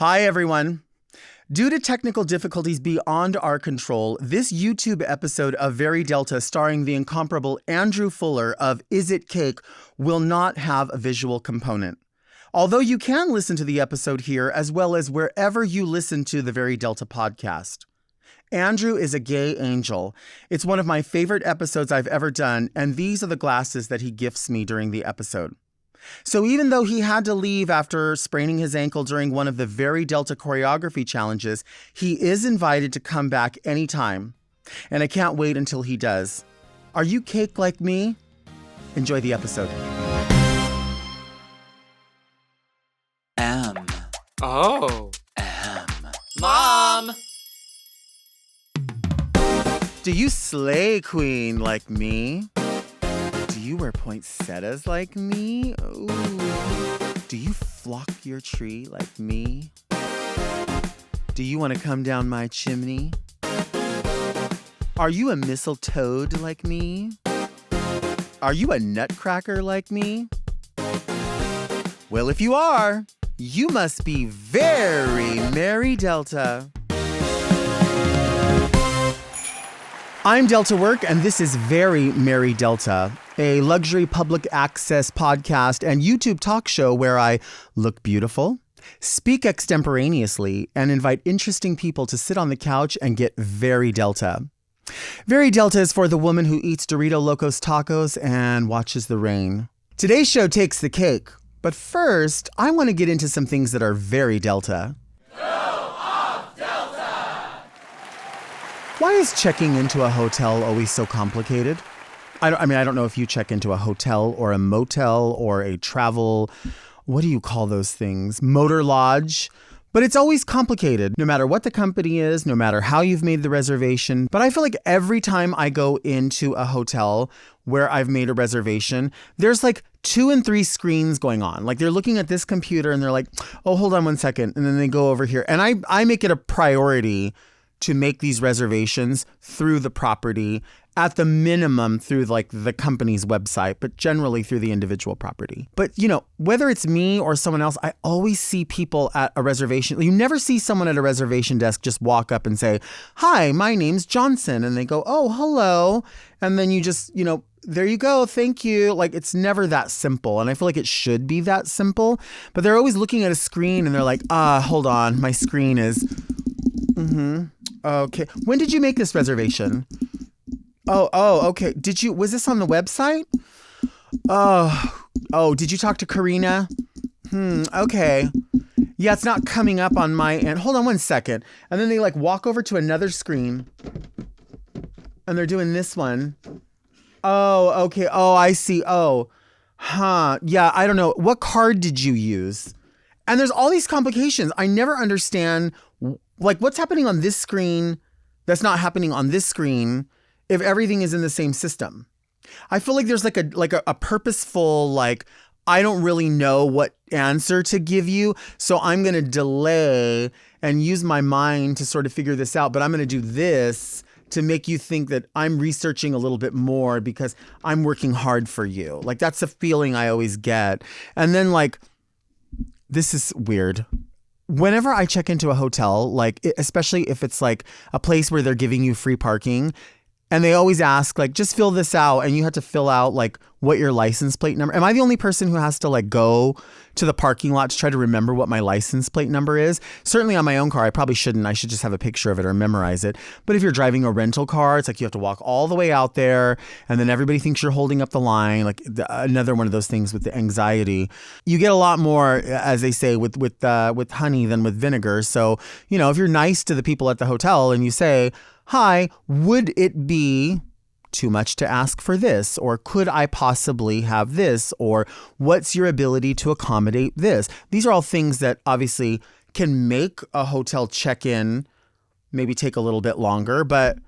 Hi, everyone. Due to technical difficulties beyond our control, this YouTube episode of Very Delta starring the incomparable Andrew Fuller of Is It Cake will not have a visual component. Although you can listen to the episode here as well as wherever you listen to the Very Delta podcast. Andrew is a gay angel. It's one of my favorite episodes I've ever done, and these are the glasses that he gifts me during the episode. So even though he had to leave after spraining his ankle during one of the Very Delta choreography challenges, he is invited to come back anytime. And I can't wait until he does. Are you cake like me? Enjoy the episode. Mom! Do you slay queen like me? Do you wear poinsettias like me? Ooh. Do you flock your tree like me? Do you want to come down my chimney? Are you a mistletoed like me? Are you a nutcracker like me? Well, if you are, you must be very Merry Delta. I'm Delta Work, and this is Very Merry Delta, a luxury public access podcast and YouTube talk show where I look beautiful, speak extemporaneously, and invite interesting people to sit on the couch and get very Delta. Very Delta is for the woman who eats Dorito Locos tacos and watches the rain. Today's show takes the cake, but first, I want to get into some things that are very Delta. Why is checking into a hotel always so complicated? I don't know if you check into a hotel or a motel or a travel, what do you call those things? Motor lodge. But it's always complicated, no matter what the company is, no matter how you've made the reservation. But I feel like every time I go into a hotel where I've made a reservation, there's like 2 and 3 screens going on. Like they're looking at this computer and they're like, oh, hold on one second. And then they go over here. And I make it a priority to make these reservations through the property, at the minimum through like the company's website, but generally through the individual property. But whether it's me or someone else, I always see people at a reservation. You never see someone at a reservation desk just walk up and say, hi, my name's Johnson. And they go, oh, hello. And then you just, there you go. Thank you. Like it's never that simple. And I feel like it should be that simple, but they're always looking at a screen and they're like, hold on. My screen is, okay. When did you make this reservation? Oh, okay. Was this on the website? Oh, did you talk to Karina? Okay. Yeah, it's not coming up on my end. Hold on one second. And then they like walk over to another screen and they're doing this one. Oh, okay. Oh, I see. Oh, yeah, I don't know. What card did you use? And there's all these complications. I never understand like what's happening on this screen that's not happening on this screen if everything is in the same system. I feel like there's like a purposeful, like, I don't really know what answer to give you, so I'm going to delay and use my mind to sort of figure this out, but I'm going to do this to make you think that I'm researching a little bit more because I'm working hard for you. Like, that's the feeling I always get. And then, like, this is weird. Whenever I check into a hotel, like, especially if it's like a place where they're giving you free parking, and they always ask, like, just fill this out, and you have to fill out, like, what your license plate number. Am I the only person who has to, like, go to the parking lot to try to remember what my license plate number is? Certainly on my own car, I probably shouldn't. I should just have a picture of it or memorize it. But if you're driving a rental car, it's like you have to walk all the way out there, and then everybody thinks you're holding up the line. Like, another one of those things with the anxiety. You get a lot more, as they say, with honey than with vinegar. So, if you're nice to the people at the hotel and you say, hi, would it be too much to ask for this? Or could I possibly have this? Or what's your ability to accommodate this? These are all things that obviously can make a hotel check-in maybe take a little bit longer. But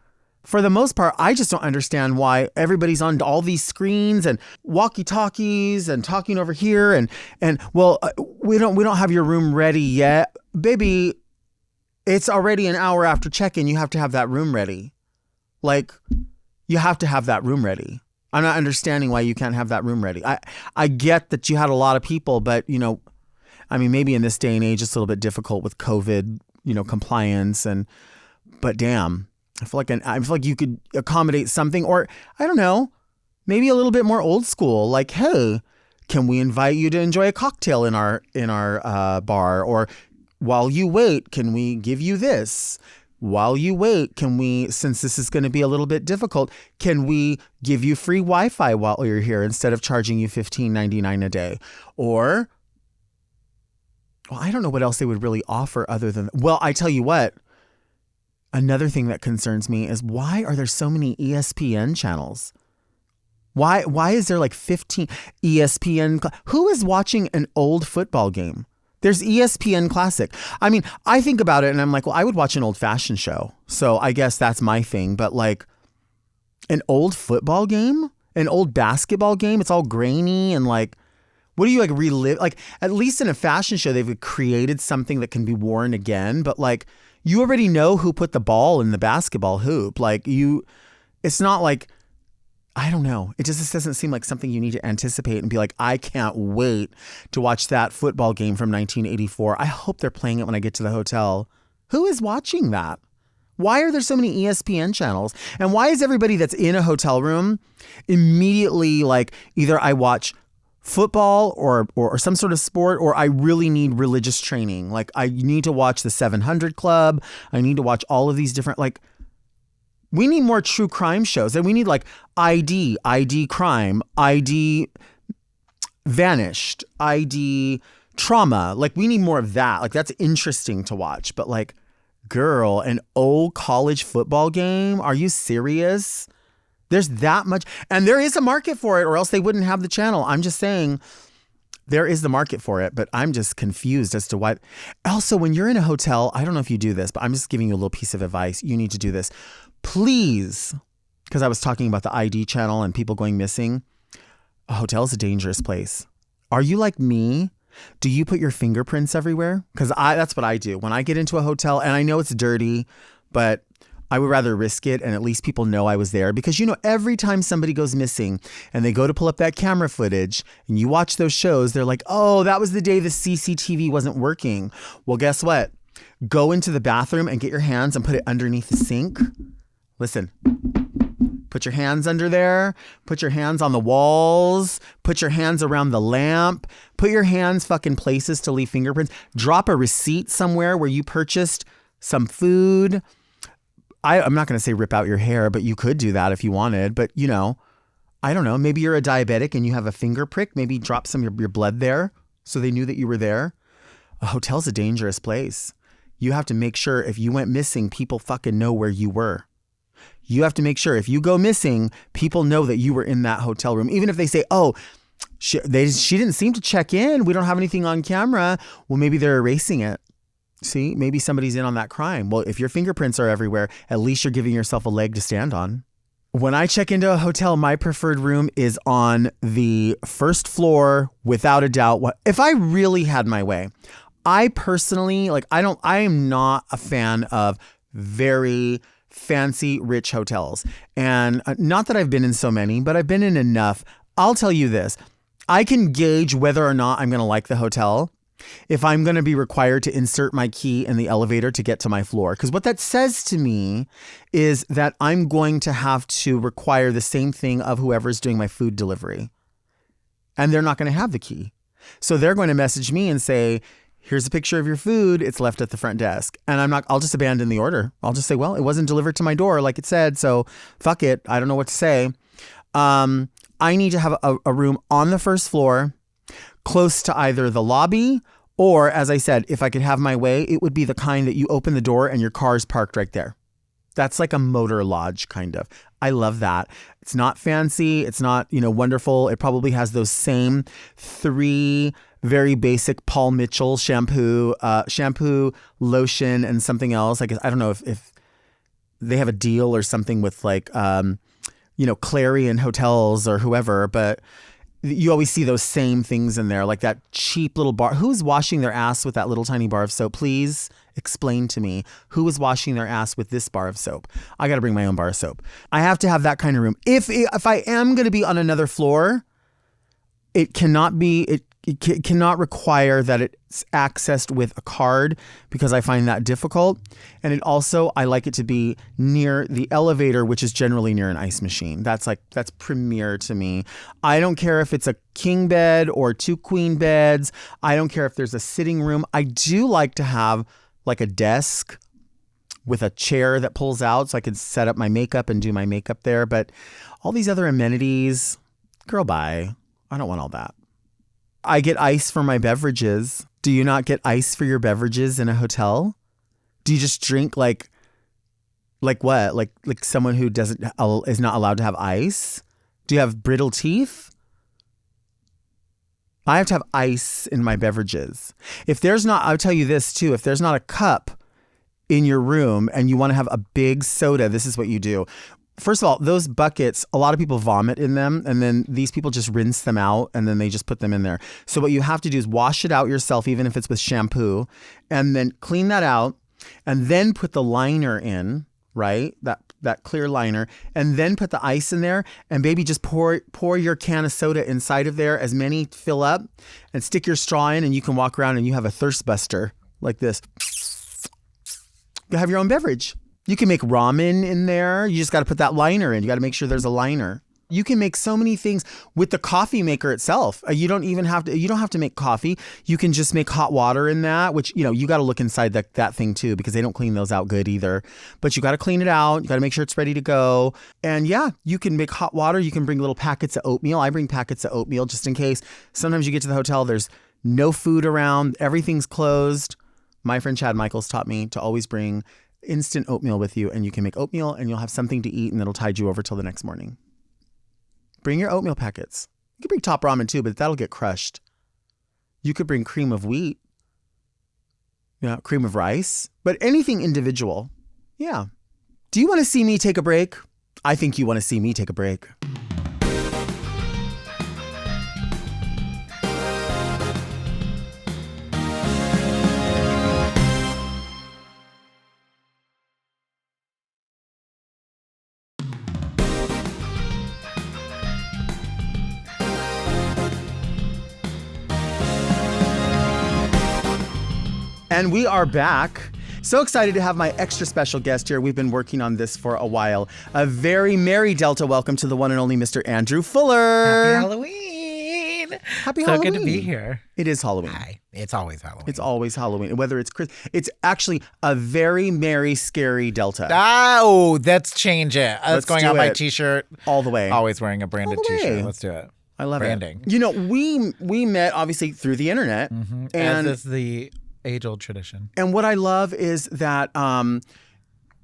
for the most part, I just don't understand why everybody's on all these screens and walkie-talkies and talking over here. And well, we don't have your room ready yet. Baby, it's already an hour after check-in. You have to have that room ready. Like, you have to have that room ready. I'm not understanding why you can't have that room ready. I get that you had a lot of people, but, I mean, maybe in this day and age, it's a little bit difficult with COVID, compliance but damn, I feel like you could accommodate something, or I don't know, maybe a little bit more old school. Like, hey, can we invite you to enjoy a cocktail in our bar? Or while you wait, can we give you this? While you wait, can we, since this is going to be a little bit difficult, can we give you free Wi-Fi while you're here instead of charging you $15.99 a day? Or, well, I don't know what else they would really offer other than, well, I tell you what, another thing that concerns me is, why are there so many ESPN channels? Why is there like 15 ESPN? Who is watching an old football game? There's ESPN Classic. I mean, I think about it and I'm like, well, I would watch an old fashioned show. So I guess that's my thing. But like an old football game, an old basketball game, it's all grainy and like, what do you like relive? Like at least in a fashion show, they've created something that can be worn again. But like you already know who put the ball in the basketball hoop. Like it's not like, I don't know. It just doesn't seem like something you need to anticipate and be like, I can't wait to watch that football game from 1984. I hope they're playing it when I get to the hotel. Who is watching that? Why are there so many ESPN channels? And why is everybody that's in a hotel room immediately like, either I watch football or some sort of sport, or I really need religious training. Like I need to watch the 700 Club. I need to watch all of these different, like, we need more true crime shows, and we need like ID crime, ID vanished, ID trauma. Like we need more of that. Like that's interesting to watch. But like, girl, an old college football game? Are you serious? There's that much, and there is a market for it, or else they wouldn't have the channel. I'm just saying there is the market for it, but I'm just confused as to why. Also, when you're in a hotel, I don't know if you do this, but I'm just giving you a little piece of advice. You need to do this. Please, because I was talking about the ID channel and people going missing. A hotel is a dangerous place. Are you like me? Do you put your fingerprints everywhere? Because that's what I do. When I get into a hotel, and I know it's dirty, but I would rather risk it, and at least people know I was there. Because, every time somebody goes missing and they go to pull up that camera footage and you watch those shows, they're like, oh, that was the day the CCTV wasn't working. Well, guess what? Go into the bathroom and get your hands and put it underneath the sink. Listen, put your hands under there, put your hands on the walls, put your hands around the lamp, put your hands fucking places to leave fingerprints, drop a receipt somewhere where you purchased some food. I'm not going to say rip out your hair, but you could do that if you wanted. But, I don't know. Maybe you're a diabetic and you have a finger prick. Maybe drop some of your blood there so they knew that you were there. A hotel's a dangerous place. You have to make sure if you went missing, people fucking know where you were. You have to make sure if you go missing, people know that you were in that hotel room. Even if they say, oh, she didn't seem to check in. We don't have anything on camera. Well, maybe they're erasing it. See, maybe somebody's in on that crime. Well, if your fingerprints are everywhere, at least you're giving yourself a leg to stand on. When I check into a hotel, my preferred room is on the first floor, without a doubt. If I really had my way, I personally, I am not a fan of very fancy, rich hotels. And not that I've been in so many, but I've been in enough. I'll tell you this. I can gauge whether or not I'm going to like the hotel if I'm going to be required to insert my key in the elevator to get to my floor. Because what that says to me is that I'm going to have to require the same thing of whoever's doing my food delivery. And they're not going to have the key. So they're going to message me and say, here's a picture of your food. It's left at the front desk. And I'll just abandon the order. I'll just say, well, it wasn't delivered to my door like it said. So fuck it. I don't know what to say. I need to have a room on the first floor, close to either the lobby or, as I said, if I could have my way, it would be the kind that you open the door and your car's parked right there. That's like a motor lodge kind of. I love that. It's not fancy. It's not, wonderful. It probably has those same 3 very basic Paul Mitchell shampoo, lotion, and something else. I guess, I don't know if they have a deal or something with like, Clarion Hotels or whoever, but you always see those same things in there, like that cheap little bar. Who's washing their ass with that little tiny bar of soap? Please explain to me who is washing their ass with this bar of soap. I got to bring my own bar of soap. I have to have that kind of room. If I am going to be on another floor, it cannot be cannot require that it's accessed with a card because I find that difficult. And it also, I like it to be near the elevator, which is generally near an ice machine. That's premier to me. I don't care if it's a king bed or 2 queen beds. I don't care if there's a sitting room. I do like to have like a desk with a chair that pulls out so I can set up my makeup and do my makeup there. But all these other amenities, girl, bye. I don't want all that. I get ice for my beverages. Do you not get ice for your beverages in a hotel? Do you just drink like what? Like someone who is not allowed to have ice? Do you have brittle teeth? I have to have ice in my beverages. If there's not, I'll tell you this too, if there's not a cup in your room and you want to have a big soda, this is what you do. First of all, those buckets, a lot of people vomit in them, and then these people just rinse them out and then they just put them in there. So what you have to do is wash it out yourself, even if it's with shampoo, and then clean that out and then put the liner in, right? That clear liner, and then put the ice in there, and baby, just pour your can of soda inside of there, as many fill up, and stick your straw in, and you can walk around and you have a thirst buster like this. You have your own beverage. You can make ramen in there. You just got to put that liner in. You got to make sure there's a liner. You can make so many things with the coffee maker itself. You don't have to make coffee. You can just make hot water in that, which, you got to look inside that thing too, because they don't clean those out good either. But you got to clean it out. You got to make sure it's ready to go. And yeah, you can make hot water. You can bring little packets of oatmeal. I bring packets of oatmeal just in case. Sometimes you get to the hotel, there's no food around. Everything's closed. My friend Chad Michaels taught me to always bring instant oatmeal with you, and you can make oatmeal and you'll have something to eat and it'll tide you over till the next morning. Bring your oatmeal packets. You could bring top ramen too, but that'll get crushed. You could bring cream of wheat, cream of rice, but anything individual. Yeah. Do you want to see me take a break? I think you want to see me take a break. And we are back. So excited to have my extra special guest here. We've been working on this for a while. A very merry Delta welcome to the one and only Mr. Andrew Fuller. Happy Halloween. Happy so Halloween. Good to be here. It is Halloween. Hi. It's always Halloween. It's always Halloween. Whether it's Christmas, it's actually a very merry, scary Delta. Oh, let's change it. That's going on my t-shirt. All the way. Always wearing a branded t-shirt. Let's do it. I love Branding. it. We met obviously through the internet. Mm-hmm. And as is the age-old tradition. And what I love is that,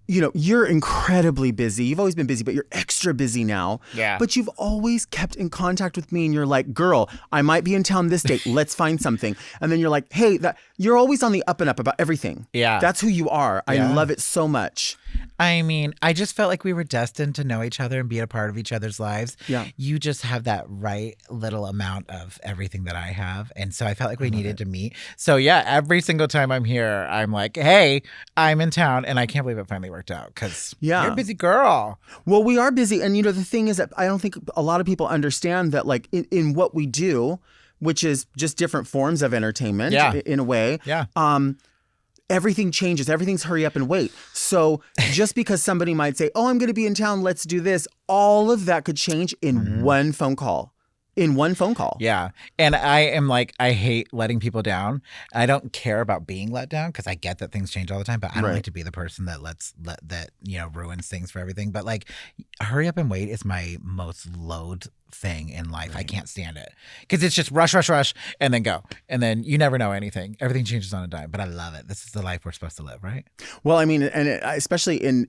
you're incredibly busy. You've always been busy, but you're extra busy now. Yeah. But you've always kept in contact with me, and you're like, girl, I might be in town this day. Let's find something. And then you're like, hey, you're always on the up and up about everything. Yeah. That's who you are. I love it so much. I mean, I just felt like we were destined to know each other and be a part of each other's lives. Yeah. You just have that right little amount of everything that I have. And so I felt like we needed to meet. So yeah, every single time I'm here, I'm like, hey, I'm in town. And I can't believe it finally worked out because you're a busy girl. Well, we are busy. And the thing is that I don't think a lot of people understand that like in what we do, which is just different forms of entertainment in a way. Yeah. Everything changes. Everything's hurry up and wait. So just because somebody might say, oh, I'm going to be in town, let's do this. All of that could change in one phone call. In one phone call. Yeah. And I am like, I hate letting people down. I don't care about being let down because I get that things change all the time, but I don't like to be the person that ruins things for everything. But like, hurry up and wait is my most loathed thing in life. I can't stand it because it's just rush, and then go. And then you never know anything. Everything changes on a dime, but I love it. This is the life we're supposed to live, right? Well, I mean, and especially in,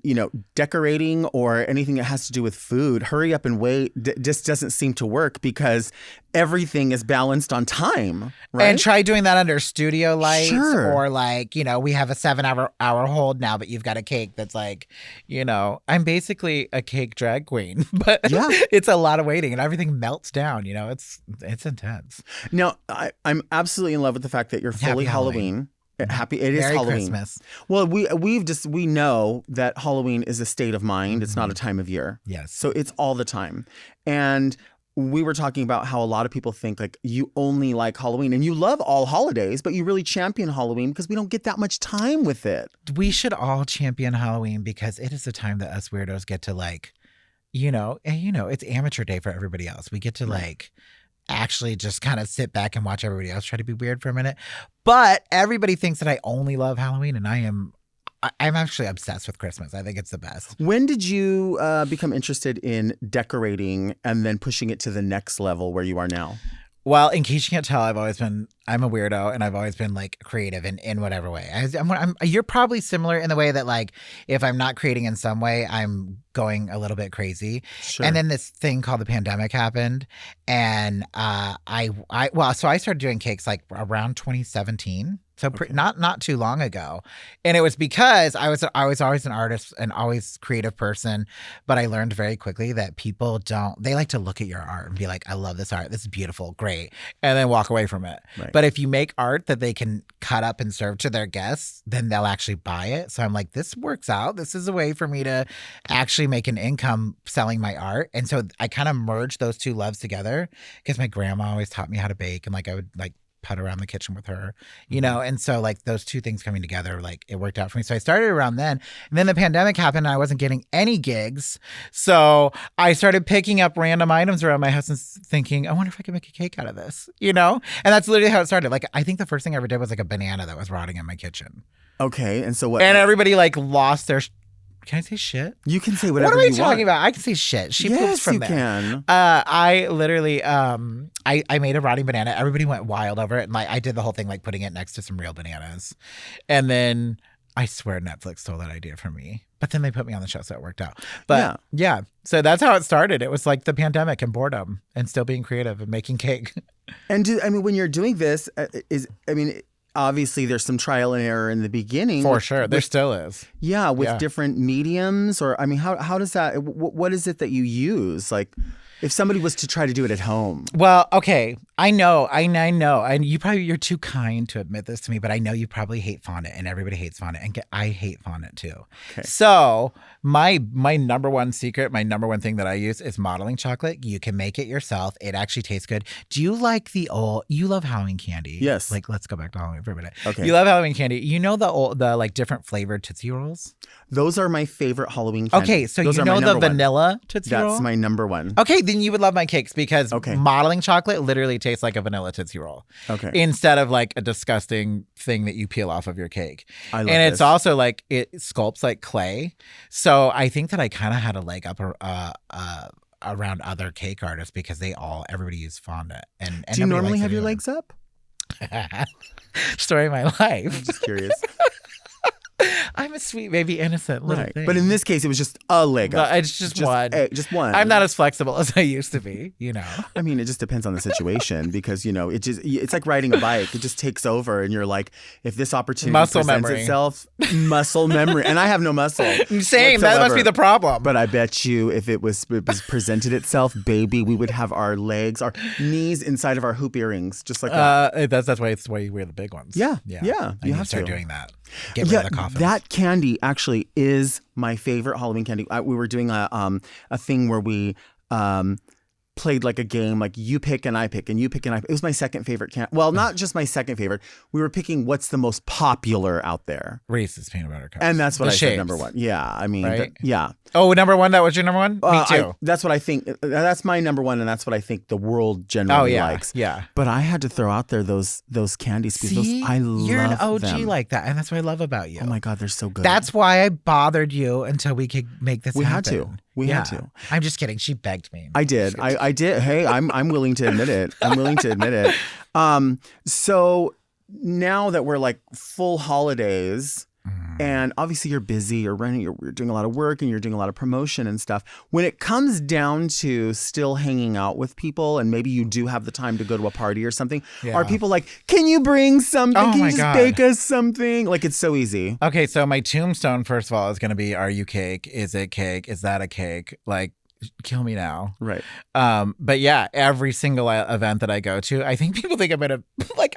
decorating or anything that has to do with food, hurry up and wait just doesn't seem to work because everything is balanced on time, right? And try doing that under studio lights Sure. or like, we have a 7-hour hold now, but you've got a cake that's like, I'm basically a cake drag queen, but it's a lot of waiting and everything melts down, it's intense. Now, I'm absolutely in love with the fact that you're fully Halloween. It is Merry Halloween. Christmas. Well, we know that Halloween is a state of mind. It's not a time of year. Yes. So it's all the time. And we were talking about how a lot of people think like you only like Halloween and you love all holidays, but you really champion Halloween because we don't get that much time with it. We should all champion Halloween because it is the time that us weirdos get to like, it's amateur day for everybody else. We get to like actually just kind of sit back and watch everybody else try to be weird for a minute. But everybody thinks that I only love Halloween, and I'm actually obsessed with Christmas. I think it's the best. When did you become interested in decorating and then pushing it to the next level where you are now? Well, in case you can't tell, I'm a weirdo, and I've always been like creative in whatever way. You're probably similar in the way that like if I'm not creating in some way, I'm going a little bit crazy. Sure. And then this thing called the pandemic happened, and I started doing cakes like around 2017. So not too long ago. And it was because I was always an artist and always creative person, but I learned very quickly that people they like to look at your art and be like, I love this art. This is beautiful, great. And then walk away from it. Right. But if you make art that they can cut up and serve to their guests, then they'll actually buy it. So I'm like, this works out. This is a way for me to actually make an income selling my art. And so I kind of merged those two loves together because my grandma always taught me how to bake, and like I would like put around the kitchen with her, and so like those two things coming together, like it worked out for me. So I started around then, and then the pandemic happened and I wasn't getting any gigs. So I started picking up random items around my house and thinking, I wonder if I could make a cake out of this, And that's literally how it started. Like, I think the first thing I ever did was like a banana that was rotting in my kitchen. Okay. And so what? And everybody like lost their can I say shit? You can say whatever you want. What are we talking about? I can say shit. She poops from there. Yes, you can. I literally, I made a rotting banana. Everybody went wild over it. And like, I did the whole thing, like putting it next to some real bananas. And then I swear Netflix stole that idea from me. But then they put me on the show, so it worked out. But yeah. So that's how it started. It was like the pandemic and boredom and still being creative and making cake. And when you're doing this, obviously there's some trial and error in the beginning. For sure. There still is. Yeah. With different mediums or, how does that, what is it that you use? Like if somebody was to try to do it at home. Well, okay. I know. And you're too kind to admit this to me, but I know you probably hate fondant and everybody hates fondant and I hate fondant too. Okay. So my number one secret, my number one thing that I use is modeling chocolate. You can make it yourself. It actually tastes good. Do you like you love Halloween candy? Yes. Like, let's go back to Halloween for a minute. Okay. You love Halloween candy. You know the like different flavored Tootsie Rolls? Those are my favorite Halloween candy. Okay. So you know the vanilla Tootsie Roll? That's my number one. Okay. Then you would love my cakes because modeling chocolate literally tastes like a vanilla Tootsie Roll. Okay. Instead of like a disgusting thing that you peel off of your cake. I love and it's also like it sculpts like clay. So I think that I kind of had a leg up around other cake artists because everybody used fondant. And do you normally have your legs up? Story of my life. I'm just curious. I'm a sweet baby innocent little thing. But in this case, it was just a leg up. It's just one. Just one. I'm not as flexible as I used to be, It just depends on the situation because, it's like riding a bike. It just takes over and you're like, if this opportunity presents itself, muscle memory. And I have no muscle. Same. That must be the problem. But I bet you if it was presented itself, baby, we would have our legs, our knees inside of our hoop earrings, just like that. That's why you wear the big ones. Yeah. You have to start doing that. Get rid of the coffins. That candy actually is my favorite Halloween candy. We were doing a thing where we played like a game, like you pick and I pick and you pick and I pick. It was my second favorite candy. Well, not just my second favorite. We were picking what's the most popular out there. Reese's peanut butter cups. And that's what I said number one. Yeah, right? Yeah. Oh, number one? That was your number one? Me too. That's what I think. That's my number one, and that's what I think the world generally likes. Yeah. But I had to throw out there those candies because I love them. You're an OG like that, and that's what I love about you. Oh my God, they're so good. That's why I bothered you until we could make this happen. We had to. I'm just kidding. She begged me. I did. I did. Hey, I'm willing to admit it. So now that we're like full holidays, and obviously you're busy, you're doing a lot of work and you're doing a lot of promotion and stuff. When it comes down to still hanging out with people and maybe you do have the time to go to a party or something, are people like, can you bring something? Can you just bake us something? Like, it's so easy. Okay, so my tombstone, first of all, is going to be, are you cake? Is it cake? Is that a cake? Like, kill me now. Right. But yeah, every single event that I go to, I think people think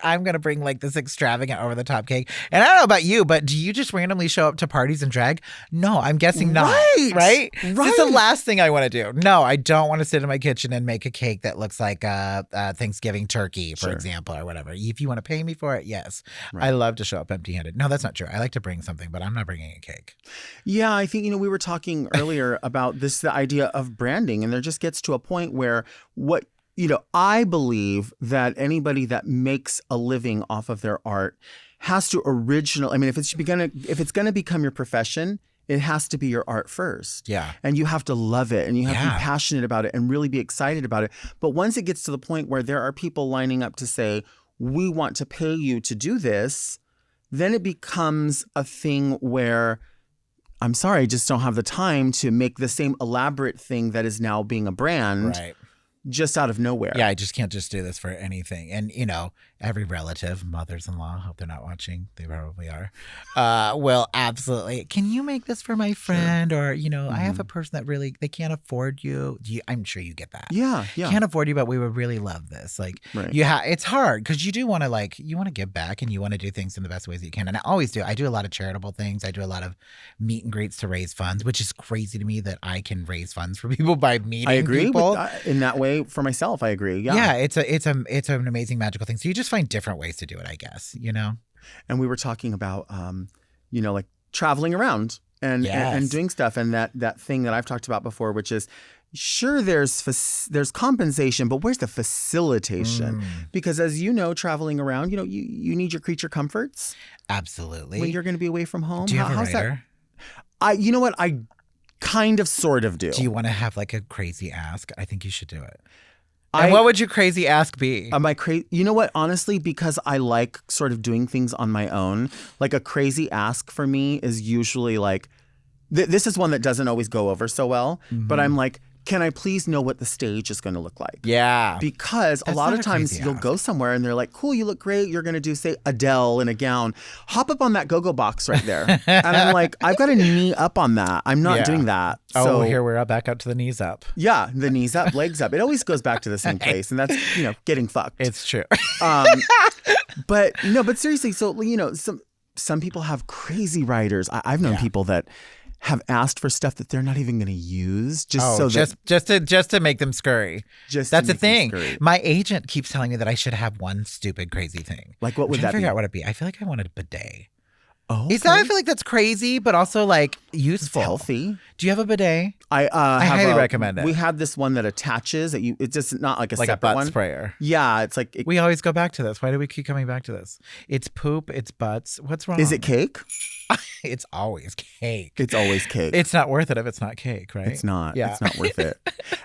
I'm gonna bring like this extravagant over the top cake. And I don't know about you, but do you just randomly show up to parties and drag? No, I'm guessing not. Right? This is the last thing I want to do. No, I don't want to sit in my kitchen and make a cake that looks like Thanksgiving turkey, for example, or whatever. If you want to pay me for it, yes. Right. I love to show up empty-handed. No, that's not true. I like to bring something, but I'm not bringing a cake. Yeah, I think, we were talking earlier about the idea of branding, and there just gets to a point where I believe that anybody that makes a living off of their art has to if it's gonna become your profession, it has to be your art first. Yeah. And you have to love it, and you have to be passionate about it and really be excited about it. But once it gets to the point where there are people lining up to say, we want to pay you to do this, then it becomes a thing where, I'm sorry, I just don't have the time to make the same elaborate thing that is now being a brand. Right. Just out of nowhere. Yeah, I just can't just do this for anything. And, every relative, mothers-in-law, hope they're not watching. They probably are. Will absolutely, can you make this for my friend? Sure. Or, I have a person that really, they can't afford you. I'm sure you get that. Yeah. Can't afford you, but we would really love this. Like, it's hard because you do want to you want to give back and you want to do things in the best ways that you can. And I always do. I do a lot of charitable things. I do a lot of meet and greets to raise funds, which is crazy to me that I can raise funds for people by meeting people. I agree in that way. For myself, I agree. Yeah. Yeah, it's an amazing magical thing. So you just find different ways to do it, I guess, And we were talking about like traveling around and doing stuff, and that thing that I've talked about before, which is sure there's compensation, but where's the facilitation? Because as traveling around, you need your creature comforts. Absolutely. When you're going to be away from home. Do you have a writer? I kind of sort of do. Do you want to have like a crazy ask? I think you should do it. And what would your crazy ask be? You know what? Honestly, because I like sort of doing things on my own, like a crazy ask for me is usually like, this is one that doesn't always go over so well, but I'm like, can I please know what the stage is going to look like? Yeah. Because a lot of times you'll go somewhere and they're like, cool, you look great. You're going to do, say, Adele in a gown. Hop up on that go-go box right there. And I'm like, I've got a knee up on that. I'm not doing that. So here we're back up to the knees up. Yeah, the knees up, legs up. It always goes back to the same place. And that's, getting fucked. It's true. But seriously, so, some people have crazy writers. I've known people that have asked for stuff that they're not even going to use, just to make them scurry. That's the thing. My agent keeps telling me that I should have one stupid crazy thing. Like what would that be? Figure out what it'd be. I feel like I wanted a bidet. Oh, okay. I feel like that's crazy, but also like useful, it's healthy. Do you have a bidet? I highly recommend it. We have this one that attaches. It's just not like a separate butt one. Sprayer. Yeah, it's like we always go back to this. Why do we keep coming back to this? It's poop. It's butts. What's wrong? Is it cake? It's always cake. It's always cake. It's not worth it if it's not cake, right? It's not. Yeah. It's not worth it.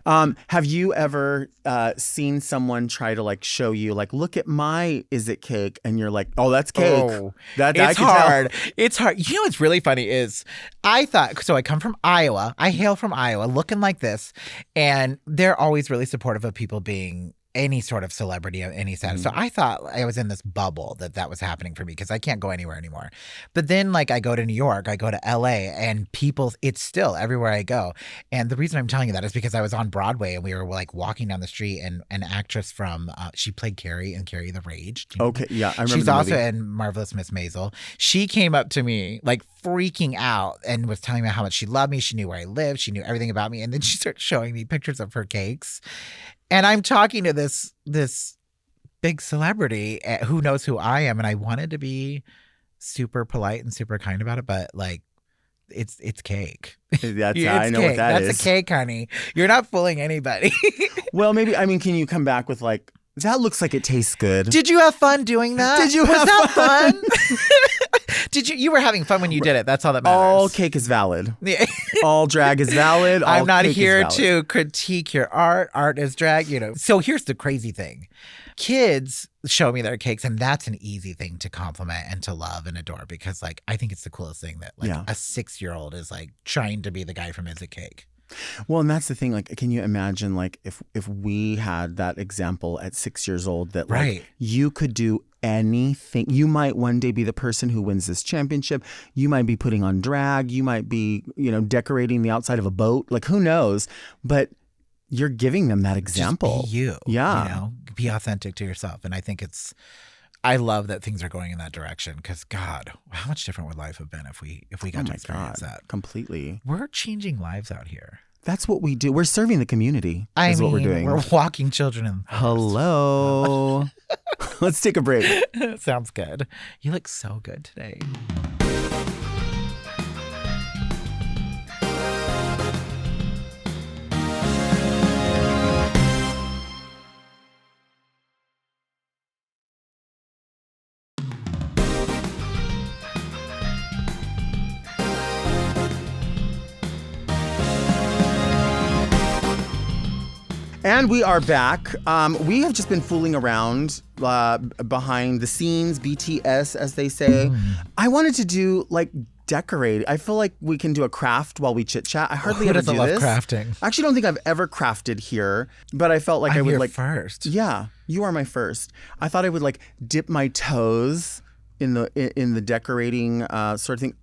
Have you ever seen someone try to like show you like, look at my is it cake? And you're like, oh, that's cake. Oh, it's hard. It's hard. What's really funny is I come from Iowa. I hail from Iowa looking like this. And they're always really supportive of people being any sort of celebrity of any status. So I thought I was in this bubble that was happening for me because I can't go anywhere anymore. But then like I go to New York, I go to LA, and it's still everywhere I go. And the reason I'm telling you that is because I was on Broadway and we were like walking down the street, and an actress from she played Carrie in Carrie the Rage. Okay, yeah, I remember. She's also in Marvelous Miss Maisel. She came up to me like freaking out and was telling me how much she loved me. She knew where I lived. She knew everything about me. And then she started showing me pictures of her cakes. And I'm talking to this big celebrity who knows who I am, and I wanted to be super polite and super kind about it, but like it's cake. I know cake. what that is. That's a cake, honey. You're not fooling anybody. Well, maybe can you come back with like, that looks like it tastes good. Did you have fun doing that? Was that fun? You were having fun when you did it. That's all that matters. All cake is valid. Yeah. All drag is valid. I'm not here to critique your art. Art is drag, So here's the crazy thing. Kids show me their cakes, and that's an easy thing to compliment and to love and adore because like I think it's the coolest thing that like a 6-year-old is like trying to be the guy from Is It Cake. Well, and that's the thing. Like, can you imagine, like, if we had that example at 6 years old that, like, you could do anything. You might one day be the person who wins this championship. You might be putting on drag. You might be, decorating the outside of a boat. Like, who knows? But you're giving them that example. Just be you. Yeah. Be authentic to yourself. And I think I love that things are going in that direction because, God, how much different would life have been if we got to experience that? Completely. We're changing lives out here. That's what we do. We're serving the community. Is what we're doing. We're walking children in the forest. Hello. Let's take a break. Sounds good. You look so good today. And we are back. We have just been fooling around behind the scenes, BTS, as they say. I wanted to do decorate. I feel like we can do a craft while we chit chat. I hardly ever do this. Crafting? I actually don't think I've ever crafted here, but I felt like I would first. Yeah, you are my first. I thought I would dip my toes in the decorating sort of thing.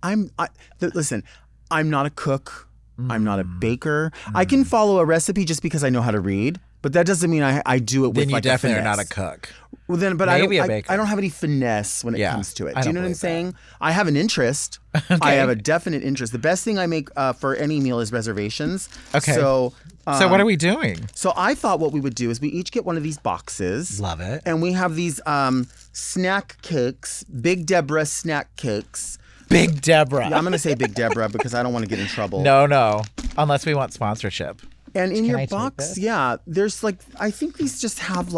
Listen, I'm not a cook. I'm not a baker. I can follow a recipe just because I know how to read, but that doesn't mean I do it with then you definitely a finesse. are not a cook. Well, then, but Maybe I baker. don't have any finesse when it comes to it. Do you know what I'm saying? That. I have an interest. Okay. I have a definite interest. The best thing I make for any meal is reservations. Okay. So what are we doing? So I thought what we would do is we each get one of these boxes. Love it. And we have these snack cakes, Big Deborah snack cakes. Big Deborah. Yeah, I'm going to say Big Deborah because I don't want to get in trouble. No. Unless we want sponsorship. And in your I take box, this? yeah, there's I think these just have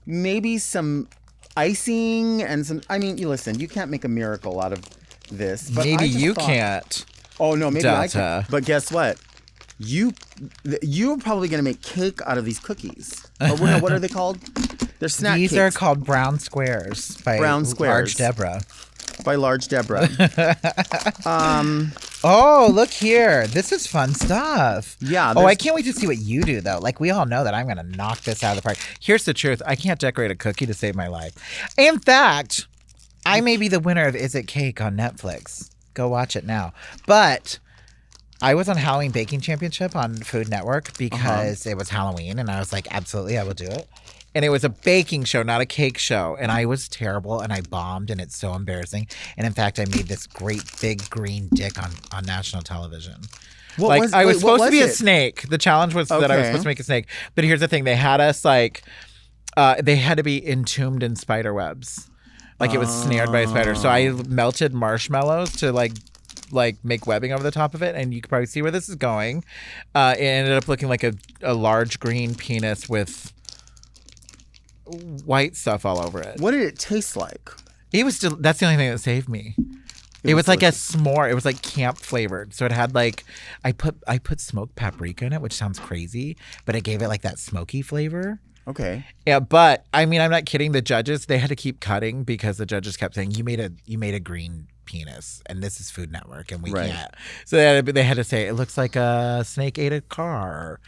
maybe some icing and some, listen, you can't make a miracle out of this. But Maybe I just you thought, can't. Oh, no, maybe I Delta. can. But guess what? You're probably going to make cake out of these cookies. Or what are they called? They're snack These cakes. are called brown squares by Large Deborah. By Large Deborah. Oh, look here. This is fun stuff. Yeah. Oh, I can't wait to see what you do, though. We all know that I'm going to knock this out of the park. Here's the truth. I can't decorate a cookie to save my life. In fact, I may be the winner of Is It Cake on Netflix. Go watch it now. But I was on Halloween Baking Championship on Food Network because it was Halloween, and I was like, absolutely, I will do it. And it was a baking show, not a cake show. And I was terrible, and I bombed, and it's so embarrassing. And in fact, I made this great big green dick on national television. I was supposed to be a snake. The challenge was that I was supposed to make a snake. But here's the thing. They had us they had to be entombed in spider webs. It was snared by a spider. So I melted marshmallows to make webbing over the top of it. And you can probably see where this is going. It ended up looking like a large green penis with white stuff all over it. What did it taste like? It was that's the only thing that saved me. It was like a s'more. It was camp flavored. So it had I put smoked paprika in it, which sounds crazy, but it gave it that smoky flavor. Okay. Yeah, but I'm not kidding. The judges, they had to keep cutting because the judges kept saying you made a green penis, and this is Food Network, and we can't. So they had to say it looks like a snake ate a car.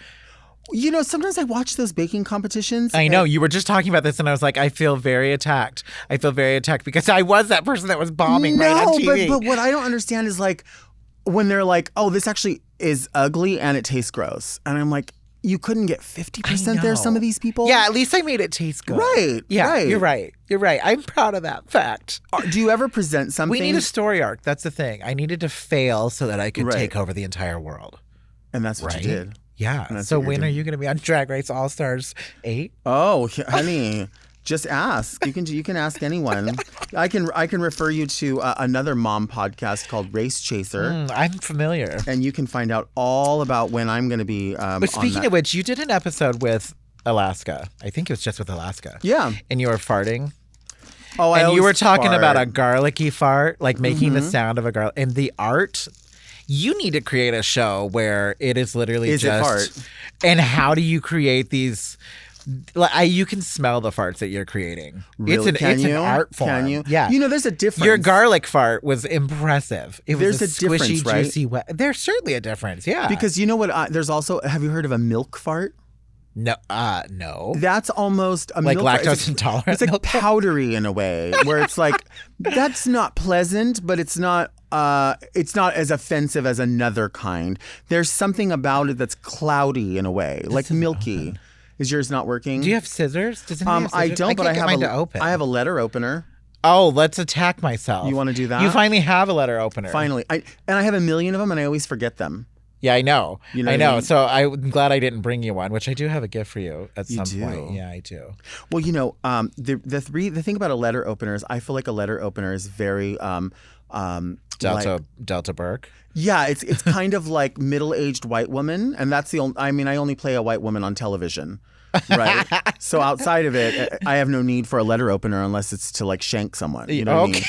Sometimes I watch those baking competitions. I know. You were just talking about this, and I was like, I feel very attacked. Because I was that person that was bombing right on TV. But what I don't understand is when they're oh, this actually is ugly and it tastes gross. And I'm like, you couldn't get 50% there, some of these people? Yeah, at least I made it taste good. Right. Yeah, right. You're right. I'm proud of that fact. Do you ever present something? We need a story arc. That's the thing. I needed to fail so that I could take over the entire world. And that's what you did. Yeah. So when are you going to be on Drag Race All Stars 8? Oh, honey, just ask. You can ask anyone. I can refer you to another mom podcast called Race Chaser. I'm familiar. And you can find out all about when I'm going to be. But speaking of which, you did an episode with Alaska. I think it was just with Alaska. Yeah. And you were farting. Oh, and you were talking about a garlicky fart, making the sound of a garlic, and the art. You need to create a show where it is literally Is just. It fart? And how do you create these? You can smell the farts that you're creating. Really? It's an art form. Can you? Yeah. There's a difference. Your garlic fart was impressive. It was There's a a squishy, difference, right? juicy. There's certainly a difference. Yeah. Because you know what? There's also. Have you heard of a milk fart? No. That's almost a Like milk fry. lactose intolerant. It's like milk fry? powdery in a way, where it's like that's not pleasant, but it's not as offensive as another kind. There's something about it that's cloudy in a way, like milky. Is yours not working? Do you have scissors? Does anybody have I scissors? don't, but can't I get have mine to open. I have a letter opener. Oh, let's attack myself. You want to do that? You finally have a letter opener. Finally. I have a million of them, and I always forget them. Yeah, I know. You know I what know. I mean? So I'm glad I didn't bring you one, which I do have a gift for you at You some do? point. Yeah, I do. Well, the thing about a letter opener is I feel like a letter opener is very Delta Burke. Yeah, it's kind of like middle-aged white woman, and that's the only. I mean, I only play a white woman on television, right? So outside of it, I have no need for a letter opener unless it's to like shank someone. You know what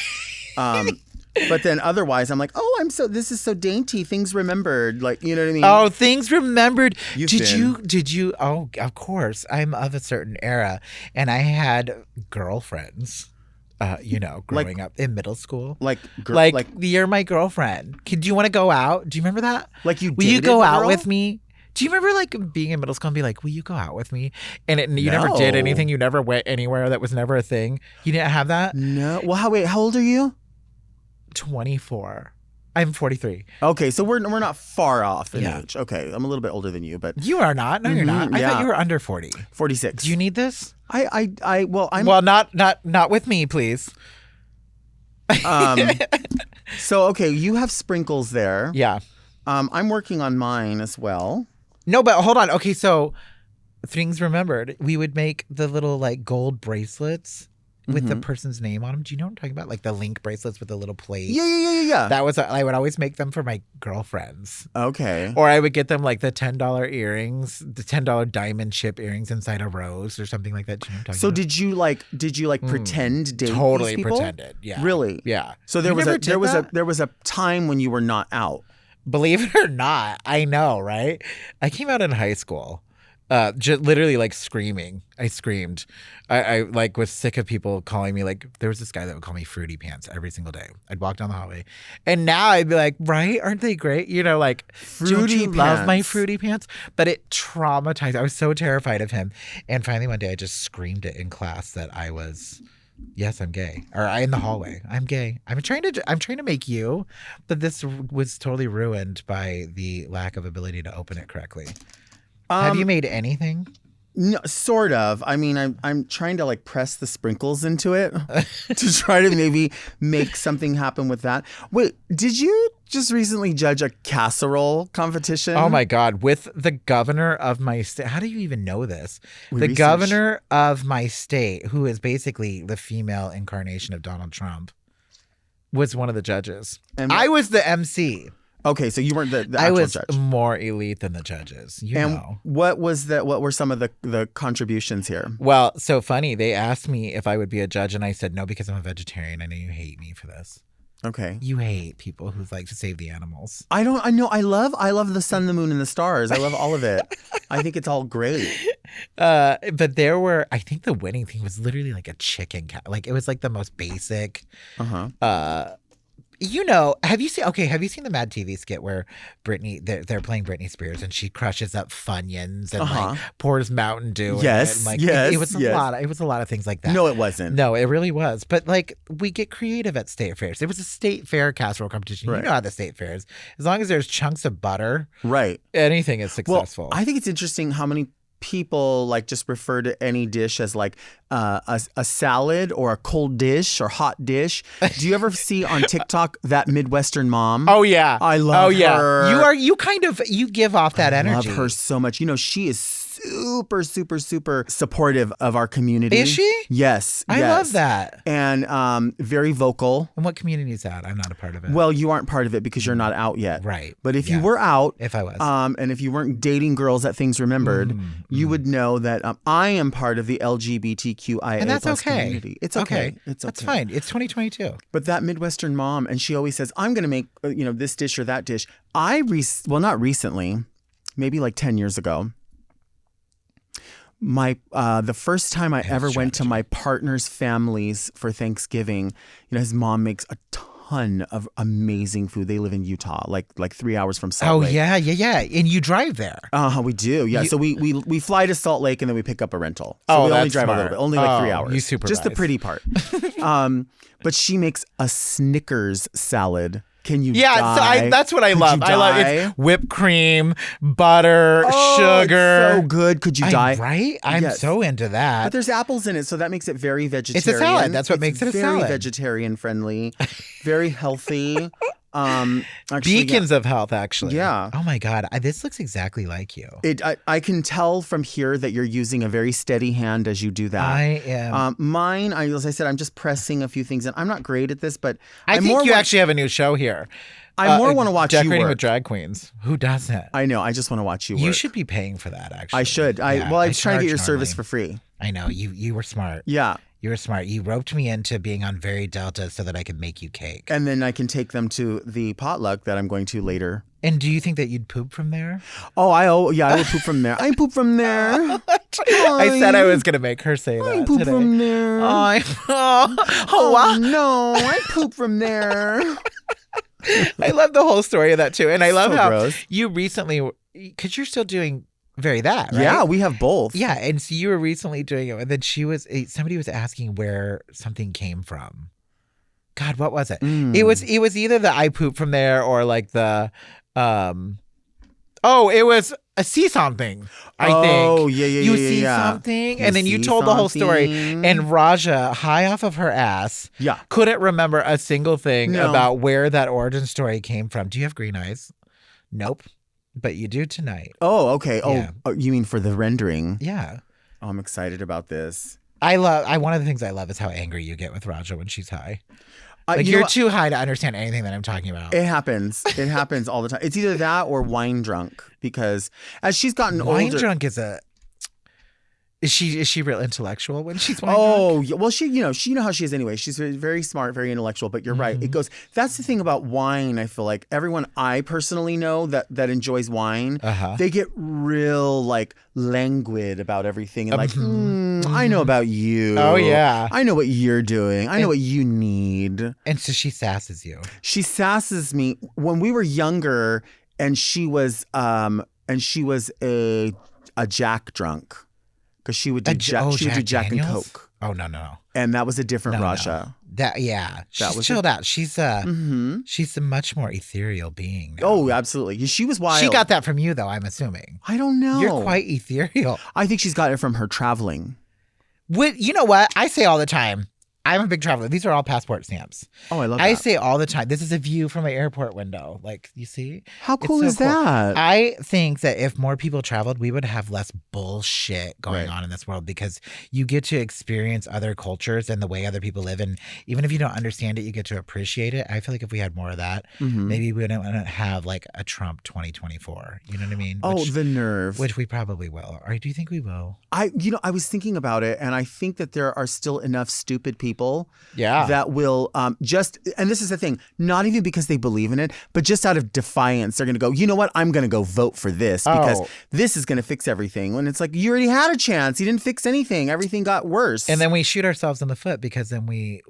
I mean? But then otherwise, I'm like, oh, this is so dainty. Things remembered, like you know what I mean? Oh, things remembered. You've Did you? Oh, of course. I'm of a certain era, and I had girlfriends. Growing up in middle school, you're my girlfriend. Do you want to go out? Do you remember that? Like you will you dated go the out girl? with me? Do you remember like being in middle school and be like, will you go out with me? And you never did No. anything. You never went anywhere. That was never a thing. You didn't have that? No. Well, how old are you? 24. I'm 43. Okay, so we're not far off in age. Okay, I'm a little bit older than you, but You are not. No, you're not. I thought you were under 40. 46. Do you need this? Well, Not with me, please. So okay, you have sprinkles there. Yeah. I'm working on mine as well. No, but hold on. Okay, so things remembered. We would make the little like gold bracelets with the person's name on them. Do you know what I'm talking about? Like the link bracelets with the little plate. Yeah. That was I would always make them for my girlfriends. Okay. Or I would get them like the $10 earrings, the $10 diamond chip earrings inside a rose or something like that. Do you know what I'm talking So about? did you pretend date Totally these people? pretended. Yeah. Really? Yeah. So You never did that? there was a time when you were not out. Believe it or not, I know, right? I came out in high school, literally like screaming. I screamed. I like was sick of people calling me like. There was this guy that would call me Fruity Pants every single day. I'd walk down the hallway, and now I'd be like, right? Aren't they great? You know, like don't you love my Fruity Pants? But it traumatized. I was so terrified of him, and finally one day I just screamed it in class that I was. Yes, I'm gay. Or in the hallway, I'm gay. I'm trying to make you, but this was totally ruined by the lack of ability to open it correctly. Have you made anything? No, sort of. I mean, I'm trying to like press the sprinkles into it to try to maybe make something happen with that. Wait, did you just recently judge a casserole competition? Oh my God, with the governor of my state. How do you even know this? We Governor of my state, who is basically the female incarnation of Donald Trump, was one of the judges. And I was the MC. Okay, so you weren't the I actual was judge. more elite than the judges. You And know. what were some of the contributions here? Well, so funny. They asked me if I would be a judge, and I said no because I'm a vegetarian. I know you hate me for this. Okay. You hate people who like to save the animals. I know. I love the sun, the moon, and the stars. I love all of it. I think it's all great. But there were, I think the winning thing was literally like a chicken cat. Like it was like the most basic. You know, have you seen the Mad TV skit where they're playing Britney Spears and she crushes up Funyuns and like pours Mountain Dew in it, and like it was a lot. It was a lot of things like that. No, it wasn't. No, it really was. But like we get creative at state fairs. It was a state fair casserole competition. Right. You know how the state fairs. As long as there's chunks of butter, Right. anything is successful. Well, I think it's interesting how many people like just refer to any dish as like a salad or a cold dish or hot dish. Do you ever see on TikTok that Midwestern mom? Oh yeah, I love her. You give off that energy. I love her so much. You know, she is super supportive of our community. Is she? Yes. I love that. And very vocal. And what community is that? I'm not a part of it. Well, you aren't part of it because you're not out yet. Right. But if you were out, if I was, and if you weren't dating girls at Things Remembered, you would know that I am part of the LGBTQIA+ and that's okay. community. It's okay. It's okay. That's fine. It's 2022. But that Midwestern mom, and she always says, "I'm going to make this dish or that dish." Not recently, maybe like 10 years ago. The first time I ever went to my partner's family's for Thanksgiving, his mom makes a ton ton of amazing food. They live in Utah, like 3 hours from Salt Lake. Yeah. And you drive there. We do. Yeah. So we fly to Salt Lake and then we pick up a rental. So Oh, we only that's drive smart. a little bit, only like 3 hours. You supervise. Just the pretty part. But she makes a Snickers salad. Can you die? That's what I Could love. you I love die? it's whipped cream, butter, sugar. It's so good. Could you die? Right? I'm Yes. so into that. But there's apples in it, so that makes it very vegetarian. It's a salad. That's what makes it a very salad. vegetarian friendly, very healthy. Actually, Beacons of health, actually. Yeah. Oh my God. This looks exactly like you. I can tell from here that you're using a very steady hand as you do that. I am. Mine, as I said, I'm just pressing a few things in. I'm not great at this, but I think you actually have a new show here. I more want to watch you Decorating work. with drag queens. Who doesn't? I know. I just want to watch you work. You should be paying for that, actually. I should. I was trying to get your service for free. I know. You were smart. Yeah. You were smart. You roped me into being on Very Delta so that I could make you cake. And then I can take them to the potluck that I'm going to later. And do you think that you'd poop from there? I would poop from there. I poop from there. I said I was going to make her say that I poop today. from there. Wow. No, I poop from there. I love the whole story of that too. And I love how gross. you recently, because you're still doing Very That, right? Yeah, we have both. Yeah, and so you were recently doing it, and then somebody was asking where something came from. God, what was it? It was either the I poop from there or like the it was a see something. I think. Oh, yeah. You see something, and then you see told the whole story. something. And Raja, high off of her ass, couldn't remember a single thing about where that origin story came from. Do you have green eyes? Nope. But you do tonight. Oh, okay. Yeah. Oh, you mean for the rendering? Yeah. Oh, I'm excited about this. One of the things I love is how angry you get with Raja when she's high. Like you you're know, too high to understand anything that I'm talking about. It happens. It happens all the time. It's either that or wine drunk, because as she's gotten older. Wine drunk is she real intellectual when she's wine Oh, drunk? yeah. Well, she how she is anyway. She's very, very smart, very intellectual. But you're right. It goes. That's the thing about wine. I feel like everyone I personally know that enjoys wine, they get real like languid about everything and like, I know about you. Oh yeah, I know what you're doing. I know what you need. And so she sasses you. She sasses me when we were younger, and she was a Jack drunk. Because she would do Jack and Coke. Oh no. And that was a different Raja. She's chilled out. She's a much more ethereal being now. Oh, absolutely. She was wild. She got that from you, though. I'm assuming. I don't know. You're quite ethereal. I think she's got it from her traveling. You know what I say all the time? I'm a big traveler. These are all passport stamps. Oh, I love that. I say all the time, this is a view from my airport window. Like, you see? How cool is that? I think that if more people traveled, we would have less bullshit going on in this world, because you get to experience other cultures and the way other people live. And even if you don't understand it, you get to appreciate it. I feel like if we had more of that, maybe we wouldn't have like a Trump 2024. You know what I mean? The nerve. Which we probably will. Or do you think we will? I was thinking about it, and I think that there are still enough stupid people Yeah. that will and this is the thing, not even because they believe in it, but just out of defiance, they're going to go, you know what, I'm going to go vote for this because this is going to fix everything. When it's like, you already had a chance. You didn't fix anything. Everything got worse. And then we shoot ourselves in the foot because then we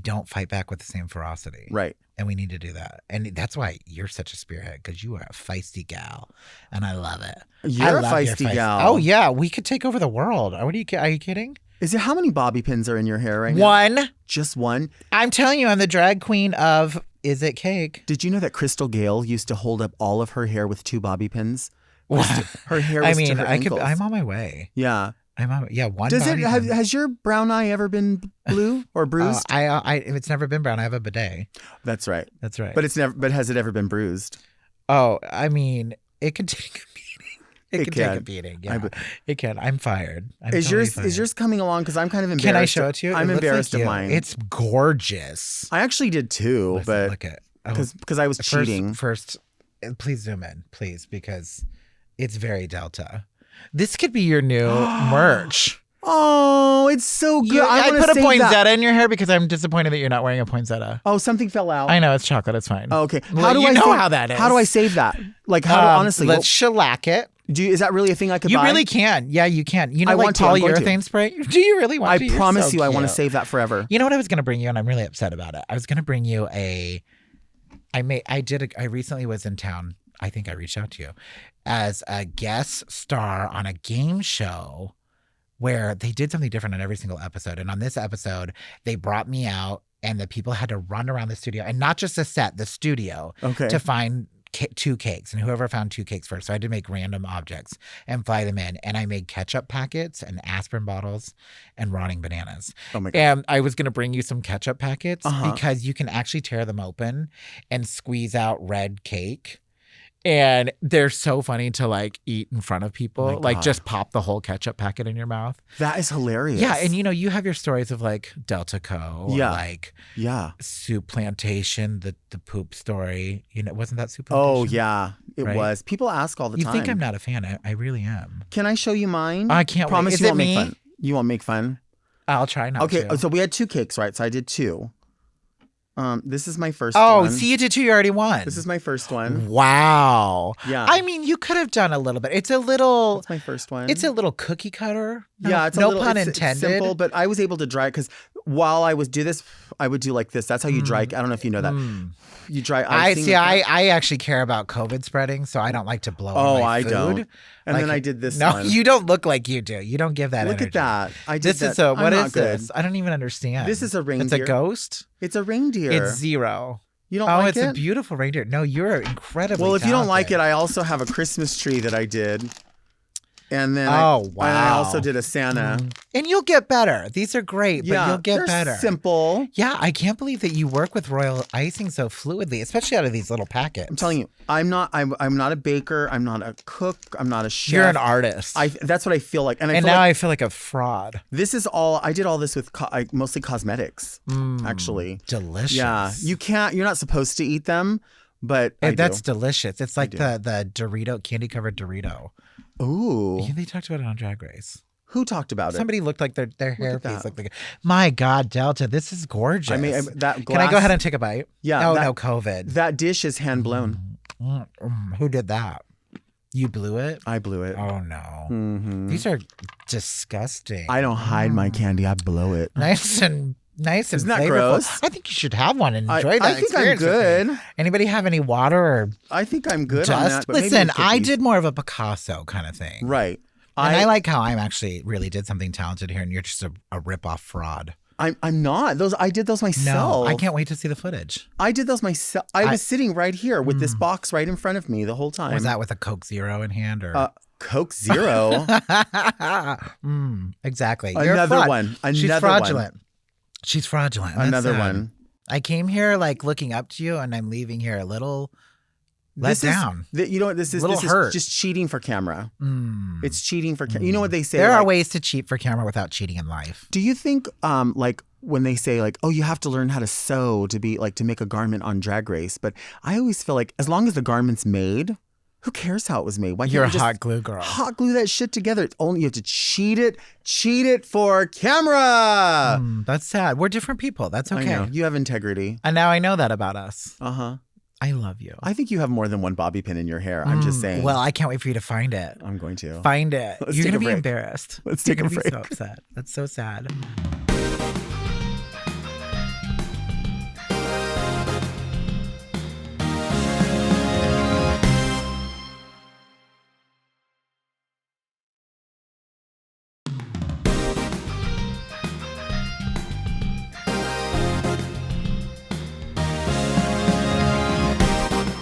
don't fight back with the same ferocity. Right. And we need to do that. And that's why you're such a spearhead, because you are a feisty gal. And I love it. You're a feisty gal. Oh, yeah. We could take over the world. Are you kidding? Is it, how many bobby pins are in your hair right now? One. Just one? I'm telling you, I'm the drag queen of Is It Cake? Did you know that Crystal Gale used to hold up all of her hair with 2 bobby pins? Her hair was to her ankles. I'm on my way. Yeah. One. Does it bobby pin. has your brown eye ever been blue or bruised? If it's never been brown, I have a bidet. That's right. That's right. But has it ever been bruised? Oh, I mean, it can take a beating. It can take a beating. Yeah, it can. I'm fired. Is yours coming along? Because I'm kind of embarrassed. Can I show it to you? I'm embarrassed of mine. It's gorgeous. I actually did too, but look at because I was cheating. First, please zoom in, please, because it's very Delta. This could be your new merch. Oh, it's so good. I put a poinsettia in your hair because I'm disappointed that you're not wearing a poinsettia. Oh, something fell out. I know, it's chocolate. It's fine. Oh, okay. How do I save that is? How do I save that? Like, honestly. Let's shellac it. Is that really a thing I could buy? You really can. Yeah, you can. You know, I like want to. I'm going to. polyurethane spray? Do you really want to? I promise so you, I cute. want to save that forever. You know what I was going to bring you, and I'm really upset about it. I was going to bring you I recently was in town. I think I reached out to you as a guest star on a game show where they did something different on every single episode. And on this episode, they brought me out and the people had to run around the studio, and not just the set, the studio, to find 2 cakes, and whoever found 2 cakes first. So I had to make random objects and fly them in. And I made ketchup packets and aspirin bottles and rotting bananas. Oh my God. And I was going to bring you some ketchup packets because you can actually tear them open and squeeze out red cake. And they're so funny to like eat in front of people. Like just pop the whole ketchup packet in your mouth. That is hilarious. Yeah. And you know, you have your stories of like Delta Co. Or like Soup Plantation, the poop story. You know, wasn't that Soup Plantation? Oh, yeah. It was. People ask all the time. You think I'm not a fan. I really am. Can I show you mine? I can't Promise wait. you won't make fun. You won't make fun? I'll try not to. Okay, so we had 2 cakes, right? So I did 2. This is my first one. Oh, see, you did 2. You already won. This is my first one. Wow. Yeah. I mean, you could have done a little bit. It's a little. That's my first one. It's a little cookie cutter. No, yeah, it's no pun intended. It's simple, but I was able to dry it because while I would do this, I would do like this. That's how you dry. I don't know if you know that. You dry icing. I actually care about COVID spreading, so I don't like to blow on my food. Don't. And then I did this no, one. No, you don't look like you do. You don't give that Look energy. at that. I did this that. What is this? I don't even understand. This is a reindeer. It's a ghost? It's a reindeer. It's 0. You don't like it? Oh, it's a beautiful reindeer. No, you're incredibly Well, if you don't like talented. it, I also have a Christmas tree that I did. And then wow. And I also did a Santa. And you'll get better. These are great, but you'll get better. Simple. Yeah, I can't believe that you work with royal icing so fluidly, especially out of these little packets. I'm telling you, I'm not a baker. I'm not a cook. I'm not a chef. You're an artist. That's what I feel like. And I feel like a fraud. This is all, I did all this with mostly cosmetics, actually. Delicious. Yeah. You're not supposed to eat them, but that's delicious. It's like the Dorito, candy covered Dorito. Ooh. Yeah, they talked about it on Drag Race. Who talked about it? Somebody looked like their hairpiece looked like. My God, Delta, this is gorgeous. I mean, that glass. Can I go ahead and take a bite? Yeah. Oh, no, COVID. That dish is hand blown. Who did that? You blew it? I blew it. Oh, no. These are disgusting. I don't hide my candy. I blow it. Nice and Isn't that flavorful. gross? I think you should have one and enjoy that I think I'm experience with good. me. Anybody have any water or I think I'm good dust? on that. But Listen, maybe I did more of a Picasso kind of thing. Right. And I like how I'm actually really did something talented here, and you're just a rip-off fraud. I'm not. I did those myself. No, I can't wait to see the footage. I did those myself. I was sitting right here with this box right in front of me the whole time. Was that with a Coke Zero in hand or Coke Zero? Exactly. Another You're a fraud. one. She's Another fraudulent. She's fraudulent. That's Another sad. one. I came here like looking up to you, and I'm leaving here a little let down. You know what this is? Little This hurt. is just cheating for camera. It's cheating for camera. You know what they say? There are ways to cheat for camera without cheating in life. Do you think like when they say like, oh, you have to learn how to sew to be like to make a garment on Drag Race? But I always feel like as long as the garment's made, who cares how it was made? Why can't You're you a just hot glue girl. Hot glue that shit together. It's only you have to cheat it for camera. That's sad. We're different people. That's okay. I know. You have integrity. And now I know that about us. Uh-huh. I love you. I think you have more than one bobby pin in your hair. I'm just saying. Well, I can't wait for you to find it. I'm going to. Find it. Let's You're take going to a be break. embarrassed. Let's take a You're gonna break. be so upset. That's so sad.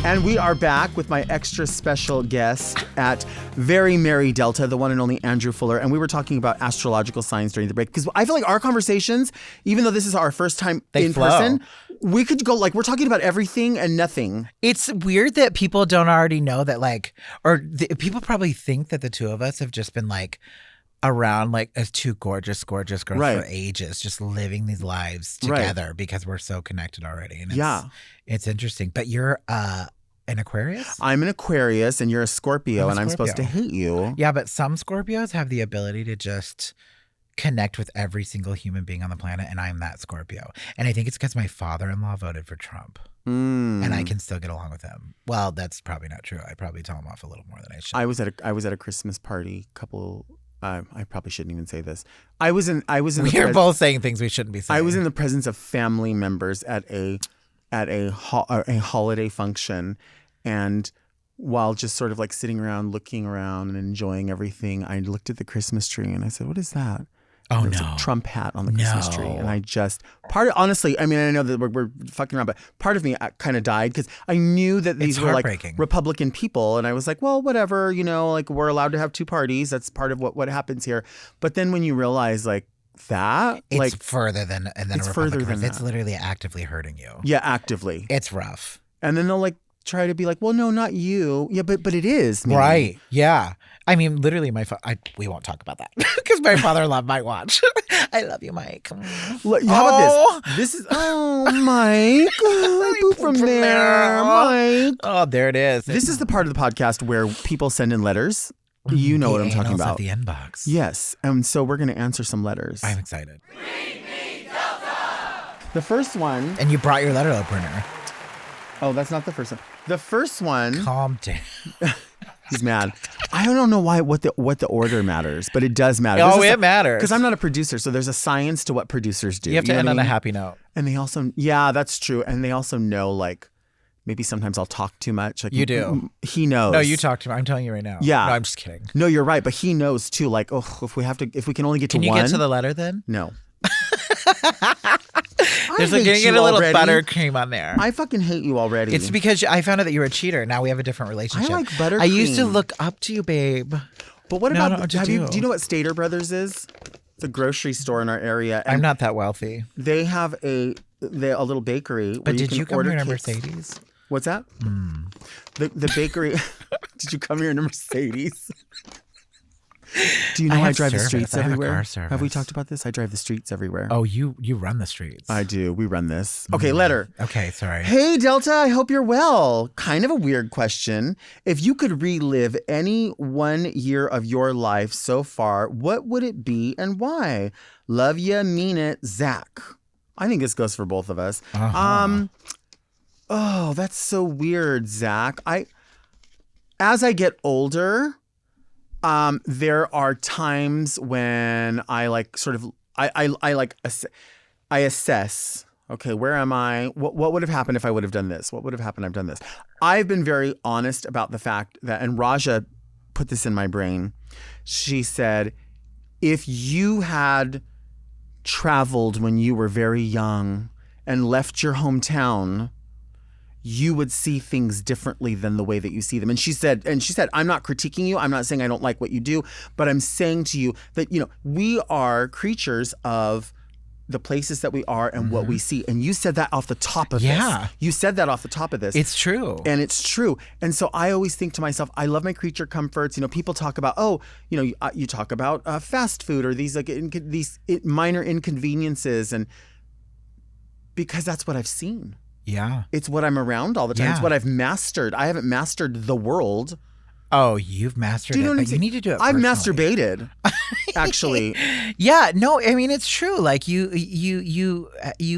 And we are back with my extra special guest at Very Merry Delta, the one and only Andrew Fuller. And we were talking about astrological signs during the break. Because I feel like our conversations, even though this is our first time in person, we could go like, we're talking about everything and nothing. It's weird that people don't already know that people probably think that the two of us have just been like around like as two gorgeous girls for ages, just living these lives together because we're so connected already. And it's interesting. But you're an Aquarius? I'm an Aquarius and you're a Scorpio, and I'm supposed to hate you. Yeah, but some Scorpios have the ability to just connect with every single human being on the planet, and I'm that Scorpio. And I think it's because my father-in-law voted for Trump. And I can still get along with him. Well, that's probably not true. I'd probably tell him off a little more than I should. I was at a Christmas party. I probably shouldn't even say this. I was in. We are both saying things we shouldn't be saying. I was in the presence of family members at a holiday function, and while just sort of like sitting around, looking around, and enjoying everything, I looked at the Christmas tree and I said, "What is that?" Oh, there was a Trump hat on the Christmas tree. And I just, honestly, I mean, I know that we're fucking around, but part of me kind of died because I knew that these were like Republican people. And I was like, well, whatever, like we're allowed to have two parties. That's part of what happens here. But then when you realize like that, it's like further than a it's Republican further than It's that. literally actively hurting you. Yeah, actively. It's rough. And then they'll like try to be like, well, no, not you. Yeah, but it is. Man. Right. Yeah. I mean, literally, we won't talk about that because my father-in-law might watch. I love you, Mike. Look, how about this? This is, Mike. Boop from there, Mike. Oh, there it is. This is the part of the podcast where people send in letters. You know what I'm talking about. The inbox. Yes. And so we're going to answer some letters. I'm excited. The first one. And you brought your letter opener. Oh, that's not the first one. The first one. Calm down. He's mad. I don't know what the order matters, but it does matter. It matters. Because I'm not a producer, so there's a science to what producers do. You have to end on a happy note. And they also, yeah, that's true. And they also know, like, maybe sometimes I'll talk too much. Like, you do. He knows. No, you talk to me. I'm telling you right now. Yeah. No, I'm just kidding. No, you're right. But he knows too. Like, if we can only get to one. Can you get to the letter then? No. There's going to get a little buttercream on there. I fucking hate you already. It's because I found out that you were a cheater. Now we have a different relationship. I like buttercream. I used to look up to you, babe. But what about? Do you know what Stater Brothers is? It's a grocery store in our area. I'm not that wealthy. They have a little bakery. But did you come here in a Mercedes? What's that? The bakery. Did you come here in a Mercedes? Do you know I drive the streets everywhere? Have we talked about this? I drive the streets everywhere. Oh, you run the streets. I do. We run this. Okay, letter. Okay, sorry. Hey, Delta, I hope you're well. Kind of a weird question. If you could relive any 1 year of your life so far, what would it be and why? Love ya, mean it, Zach. I think this goes for both of us. Oh, that's so weird, Zach. As I get older, there are times when I like sort of I assess. Okay, where am I? What would have happened if I would have done this? What would have happened? I've done this. I've been very honest about the fact that, and Raja put this in my brain. She said, if you had traveled when you were very young and left your hometown, you would see things differently than the way that you see them. And she said, I'm not critiquing you. I'm not saying I don't like what you do, but I'm saying to you that, we are creatures of the places that we are and what we see. And you said that off the top of this. You said that off the top of this. It's true. And it's true. And so I always think to myself, I love my creature comforts. People talk about, you talk about fast food or these minor inconveniences. And because that's what I've seen. Yeah. It's what I'm around all the time. Yeah. It's what I've mastered. I haven't mastered the world. Oh, you've mastered it. But you need to do it I've personally. masturbated, actually. Yeah, no, I mean, it's true. Like you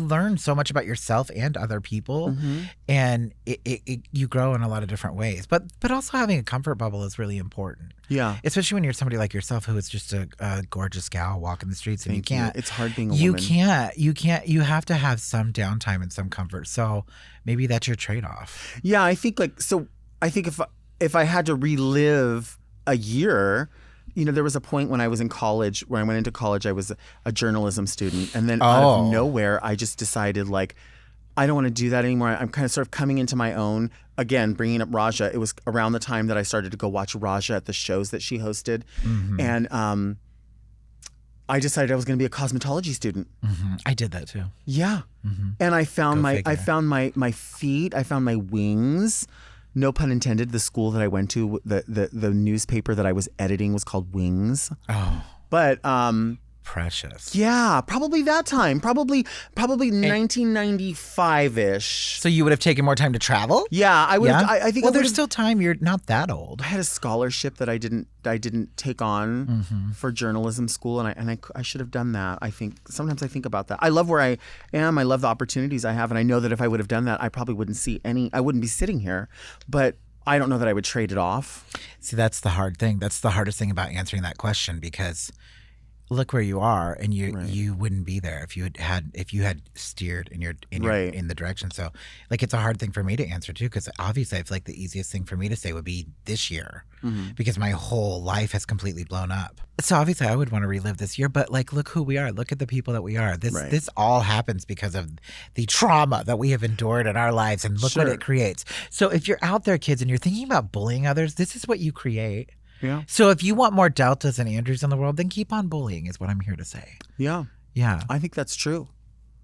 learn so much about yourself and other people, and you grow in a lot of different ways. But also having a comfort bubble is really important. Yeah. Especially when you're somebody like yourself who is just a gorgeous gal walking the streets and you can't. It's hard being a woman. You can't. You have to have some downtime and some comfort. So maybe that's your trade-off. Yeah, I think if I had to relive a year, there was a point when I was in college, when I went into college, I was a journalism student. And then out of nowhere, I just decided, like, I don't want to do that anymore. I'm kind of sort of coming into my own. Again, bringing up Raja, it was around the time that I started to go watch Raja at the shows that she hosted. And I decided I was going to be a cosmetology student. I did that too. Yeah. And I found my feet, I found my wings. No pun intended. The school that I went to, the newspaper that I was editing was called Wings. Oh. But precious. Yeah, probably that time. Probably 1995-ish. So you would have taken more time to travel? Yeah, I would. Yeah? I think. Well, I there's still time. You're not that old. I had a scholarship that I didn't take on for journalism school, and I should have done that. I think sometimes I think about that. I love where I am. I love the opportunities I have, and I know that if I would have done that, I probably wouldn't see any. I wouldn't be sitting here, but I don't know that I would trade it off. See, that's the hard thing. That's the hardest thing about answering that question, because look where you are, and you wouldn't be there if you had steered in the direction. So, like, it's a hard thing for me to answer too, because obviously I feel like the easiest thing for me to say would be this year, because my whole life has completely blown up. So obviously I would want to relive this year, but like, look who we are. Look at the people that we are. This all happens because of the trauma that we have endured in our lives, and look what it creates. So if you're out there, kids, and you're thinking about bullying others, this is what you create. Yeah. So if you want more Deltas and Andrews in the world, then keep on bullying is what I'm here to say. Yeah. Yeah. I think that's true.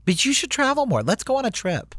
But you should travel more. Let's go on a trip.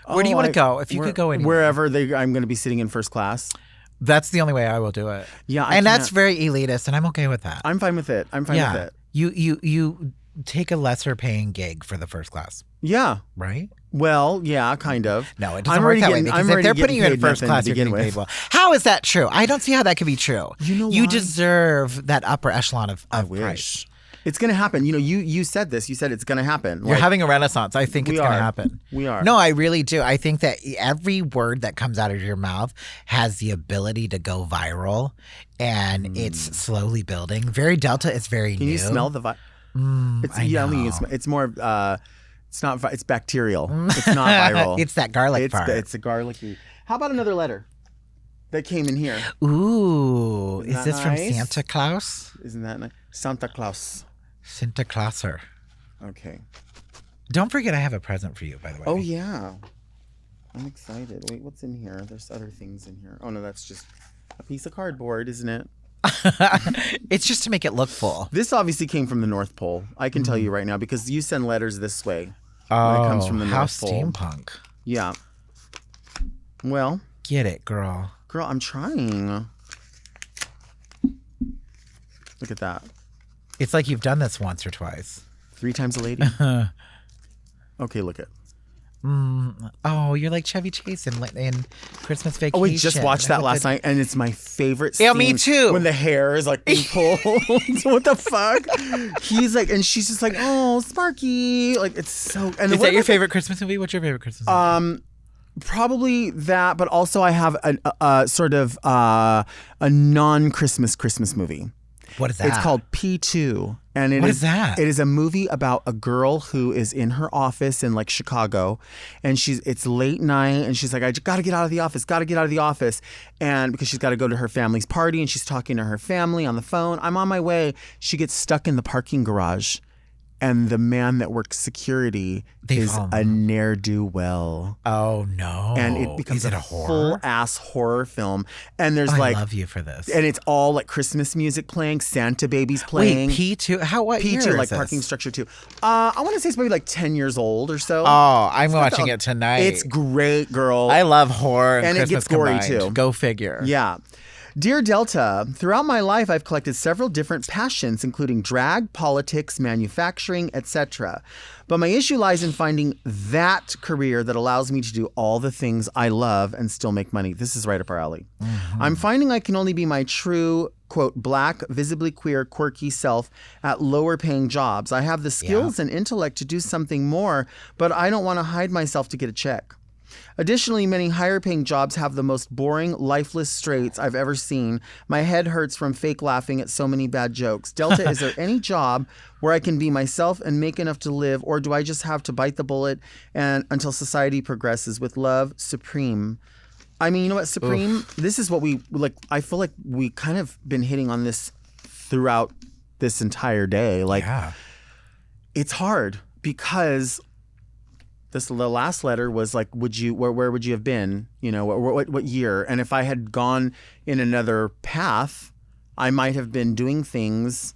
Where do you want to go? If you could go anywhere. Wherever I'm going to be sitting in first class. That's the only way I will do it. Yeah. And that's very elitist, and I'm okay with that. I'm fine with it. I'm fine with it. You take a lesser paying gig for the first class. Yeah. Right? Well, yeah, kind of. No, it doesn't work that way, because if they're putting you in first class, you're getting paid well. How is that true? I don't see how that could be true. You know You why? deserve that upper echelon of price. It's going to happen. You know, you said this. You said it's going to happen. You're having a renaissance. I think it's going to happen. We are. No, I really do. I think that every word that comes out of your mouth has the ability to go viral, and it's slowly building. Very Delta. It's very new. Can you smell the vibe? I know. It's more. It's not. It's bacterial. It's not viral. It's that garlic part. It's a garlicky. How about another letter that came in here? Ooh, Isn't is that this from nice? Santa Claus? Isn't that nice? Santa Claus. Santa Clauser. Okay. Don't forget I have a present for you, by the way. Oh yeah. I'm excited. Wait, what's in here? There's other things in here. Oh no, that's just a piece of cardboard, isn't it? It's just to make it look full. This obviously came from the North Pole. I can tell you right now, because you send letters this way. Oh, when it comes from the how North Pole. steampunk. Yeah. Well, Get it, girl. girl, I'm trying. Look at that. It's like you've done this once or twice. 3 times a lady. Okay, look at. Oh, you're like Chevy Chase in Christmas Vacation. Oh, we just watched that last night, and it's my favorite scene. Yeah, me too. When the hair is like being pulled. What the fuck? He's like, and she's just like, oh, Sparky. Like, it's so. And Is that your favorite Christmas movie? What's your favorite Christmas movie? Probably that, but also I have a sort of a non-Christmas movie. What is that? It's called P2. And What is that? It is a movie about a girl who is in her office in like Chicago, and it's late night, and she's like, I got to get out of the office, and because she's got to go to her family's party, and she's talking to her family on the phone. I'm on my way. She gets stuck in the parking garage, and the man that works security is a ne'er-do-well. Oh no! And it becomes a horror? full-ass horror film. And there's I love you for this. and it's all like Christmas music playing, Santa babies playing. Wait, P2? What year P2, is like this? Parking Structure 2. I want to say it's maybe like 10 years old or so. Oh, I'm watching it tonight. It's great, girl. I love horror and And it Christmas gets gory, combined. too. Go figure. Yeah. Dear Delta, throughout my life, I've collected several different passions, including drag, politics, manufacturing, etc. But my issue lies in finding that career that allows me to do all the things I love and still make money. This is right up our alley. I'm finding I can only be my true, quote, black, visibly queer, quirky self at lower paying jobs. I have the skills and intellect to do something more, but I don't want to hide myself to get a check. Additionally, many higher paying jobs have the most boring, lifeless straights I've ever seen. My head hurts from fake laughing at so many bad jokes. Delta, is there any job where I can be myself and make enough to live, or do I just have to bite the bullet and until society progresses? With love, Supreme. I mean, you know what, Supreme? Oof. This is what we like. I feel like we kind of been hitting on this throughout this entire day. Like, it's hard because the last letter was like, where would you have been? You know, what year? And if I had gone in another path, I might have been doing things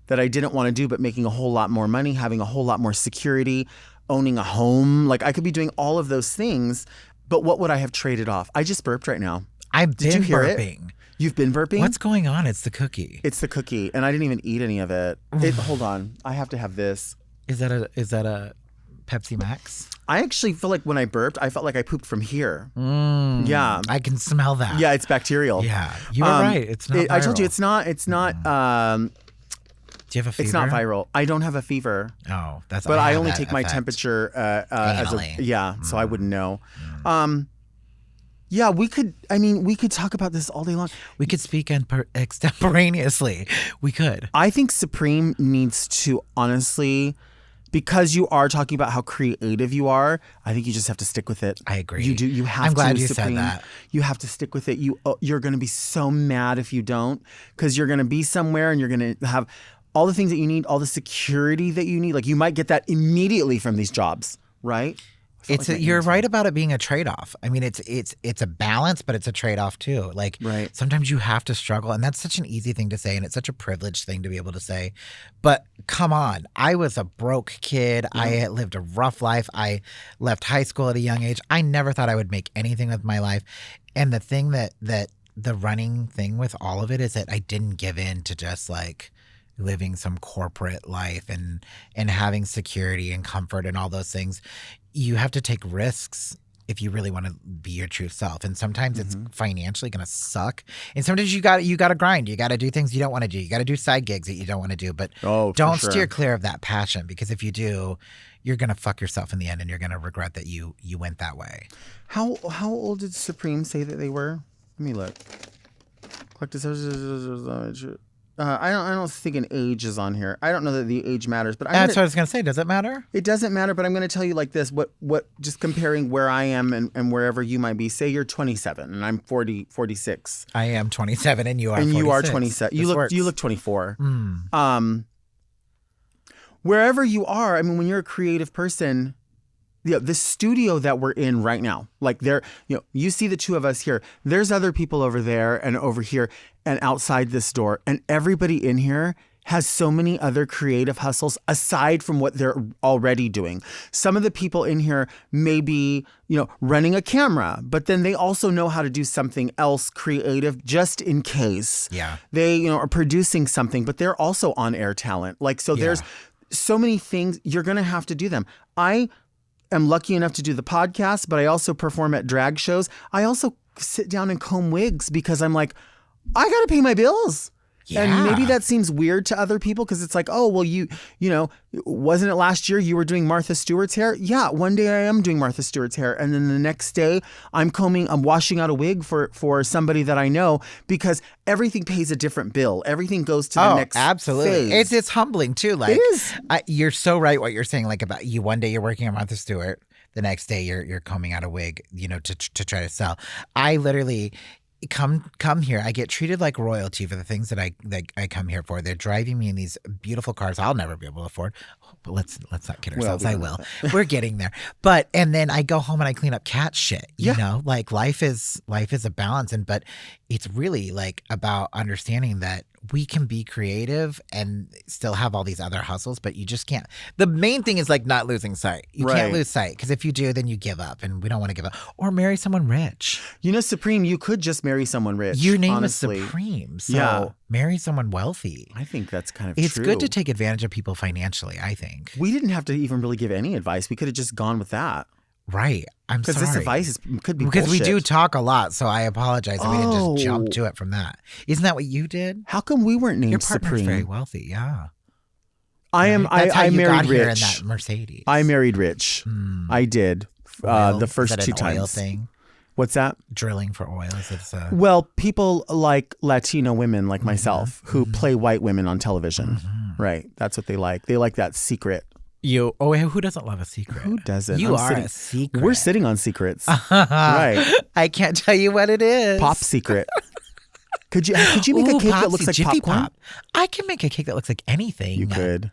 that I didn't want to do, but making a whole lot more money, having a whole lot more security, owning a home. Like, I could be doing all of those things, but what would I have traded off? I just burped right now. I've Did been you hear burping. it? You've been burping? What's going on? It's the cookie. It's the cookie, and I didn't even eat any of it. Hold on. I have to have this. Is that a Pepsi Max? I actually feel like when I burped, I felt like I pooped from here. Yeah. I can smell that. Yeah, it's bacterial. Yeah. You were right. It's not viral. I told you it's not Do you have a fever? it's not viral. I don't have a fever. Oh, that's But I have only that take my effect. temperature Anally. so I wouldn't know. Yeah, we could talk about this all day long. We could speak extemporaneously. We could. I think Supreme needs to honestly, because you are talking about how creative you are, I think you just have to stick with it. I agree. You do. You have to. I'm glad you Supreme. said that. You have to stick with it. You're going to be so mad if you don't, because you're going to be somewhere and you're going to have all the things that you need, all the security that you need. Like you might get that immediately from these jobs, right? You're right about it being a trade-off. I mean, it's a balance, but it's a trade-off too. Like right. Sometimes you have to struggle, and that's such an easy thing to say, and it's such a privileged thing to be able to say. But come on, I was a broke kid. I had lived a rough life. I left high school at a young age. I never thought I would make anything with my life. And the thing that the running thing with all of it is that I didn't give in to just like living some corporate life and having security and comfort and all those things. You have to take risks if you really want to be your true self. And sometimes it's financially going to suck. And sometimes you got to grind. You got to do things you don't want to do. You got to do side gigs that you don't want to do. But don't steer clear of that passion, because if you do, you're going to fuck yourself in the end and you're going to regret that you went that way. How old did Supreme say that they were? Let me look. I don't think an age is on here. I don't know that the age matters, but That's what I was going to say. Does it matter? It doesn't matter, but I'm going to tell you like this. What just comparing where I am and wherever you might be. Say you're 27 and I'm 46. I am 27 and you are 46. And you are 27. You look 24. Wherever you are, I mean, when you're a creative person, the studio that we're in right now, like you see the two of us here. There's other people over there and over here and outside this door, and everybody in here has so many other creative hustles aside from what they're already doing. Some of the people in here may be, running a camera, but then they also know how to do something else creative just in case. Yeah. They, are producing something, but they're also on-air talent. There's so many things. You're going to have to do them. I am lucky enough to do the podcast, but I also perform at drag shows. I also sit down and comb wigs because I'm like, I got to pay my bills. Yeah. And maybe that seems weird to other people because it's like, oh, well, wasn't it last year you were doing Martha Stewart's hair? Yeah, one day I am doing Martha Stewart's hair. And then the next day I'm washing out a wig for somebody that I know, because everything pays a different bill. Everything goes to the next absolutely. phase. It's humbling too. Like, it is. You're so right what you're saying. Like about you, one day you're working on Martha Stewart. The next day you're combing out a wig, to try to sell. I literally come here. I get treated like royalty for the things that I come here for. They're driving me in these beautiful cars I'll never be able to afford. But let's not kid ourselves. I will. We're getting there. And then I go home and I clean up cat shit. You know, like life is a balance, but it's really like about understanding that we can be creative and still have all these other hustles, but you just can't. The main thing is like not losing sight. You can't lose sight, because if you do, then you give up, and we don't want to give up. Or marry someone rich. Supreme, you could just marry someone rich. Your name honestly. is Supreme, so marry someone wealthy. I think that's kind of It's true. good to take advantage of people financially, I think. We didn't have to even really give any advice. We could have just gone with that. Right. I'm sorry. Because this advice could be because bullshit. we do talk a lot, so I apologize. We didn't just jump to it from that. Isn't that what you did? How come we weren't named Your partner's Supreme? very wealthy, yeah. That's how you married got rich. here in that Mercedes. I married rich. I did. The first is that two an times. Oil thing? What's that? Drilling for oil. Well, people like Latino women like myself who play white women on television. Right. That's what they like. They like that secret. Who doesn't love a secret? Who doesn't? You are a secret. We're sitting on secrets. Right. I can't tell you what it is. Pop secret. Could you make a cake that looks like Jiffy popcorn? Pop. I can make a cake that looks like anything. You could.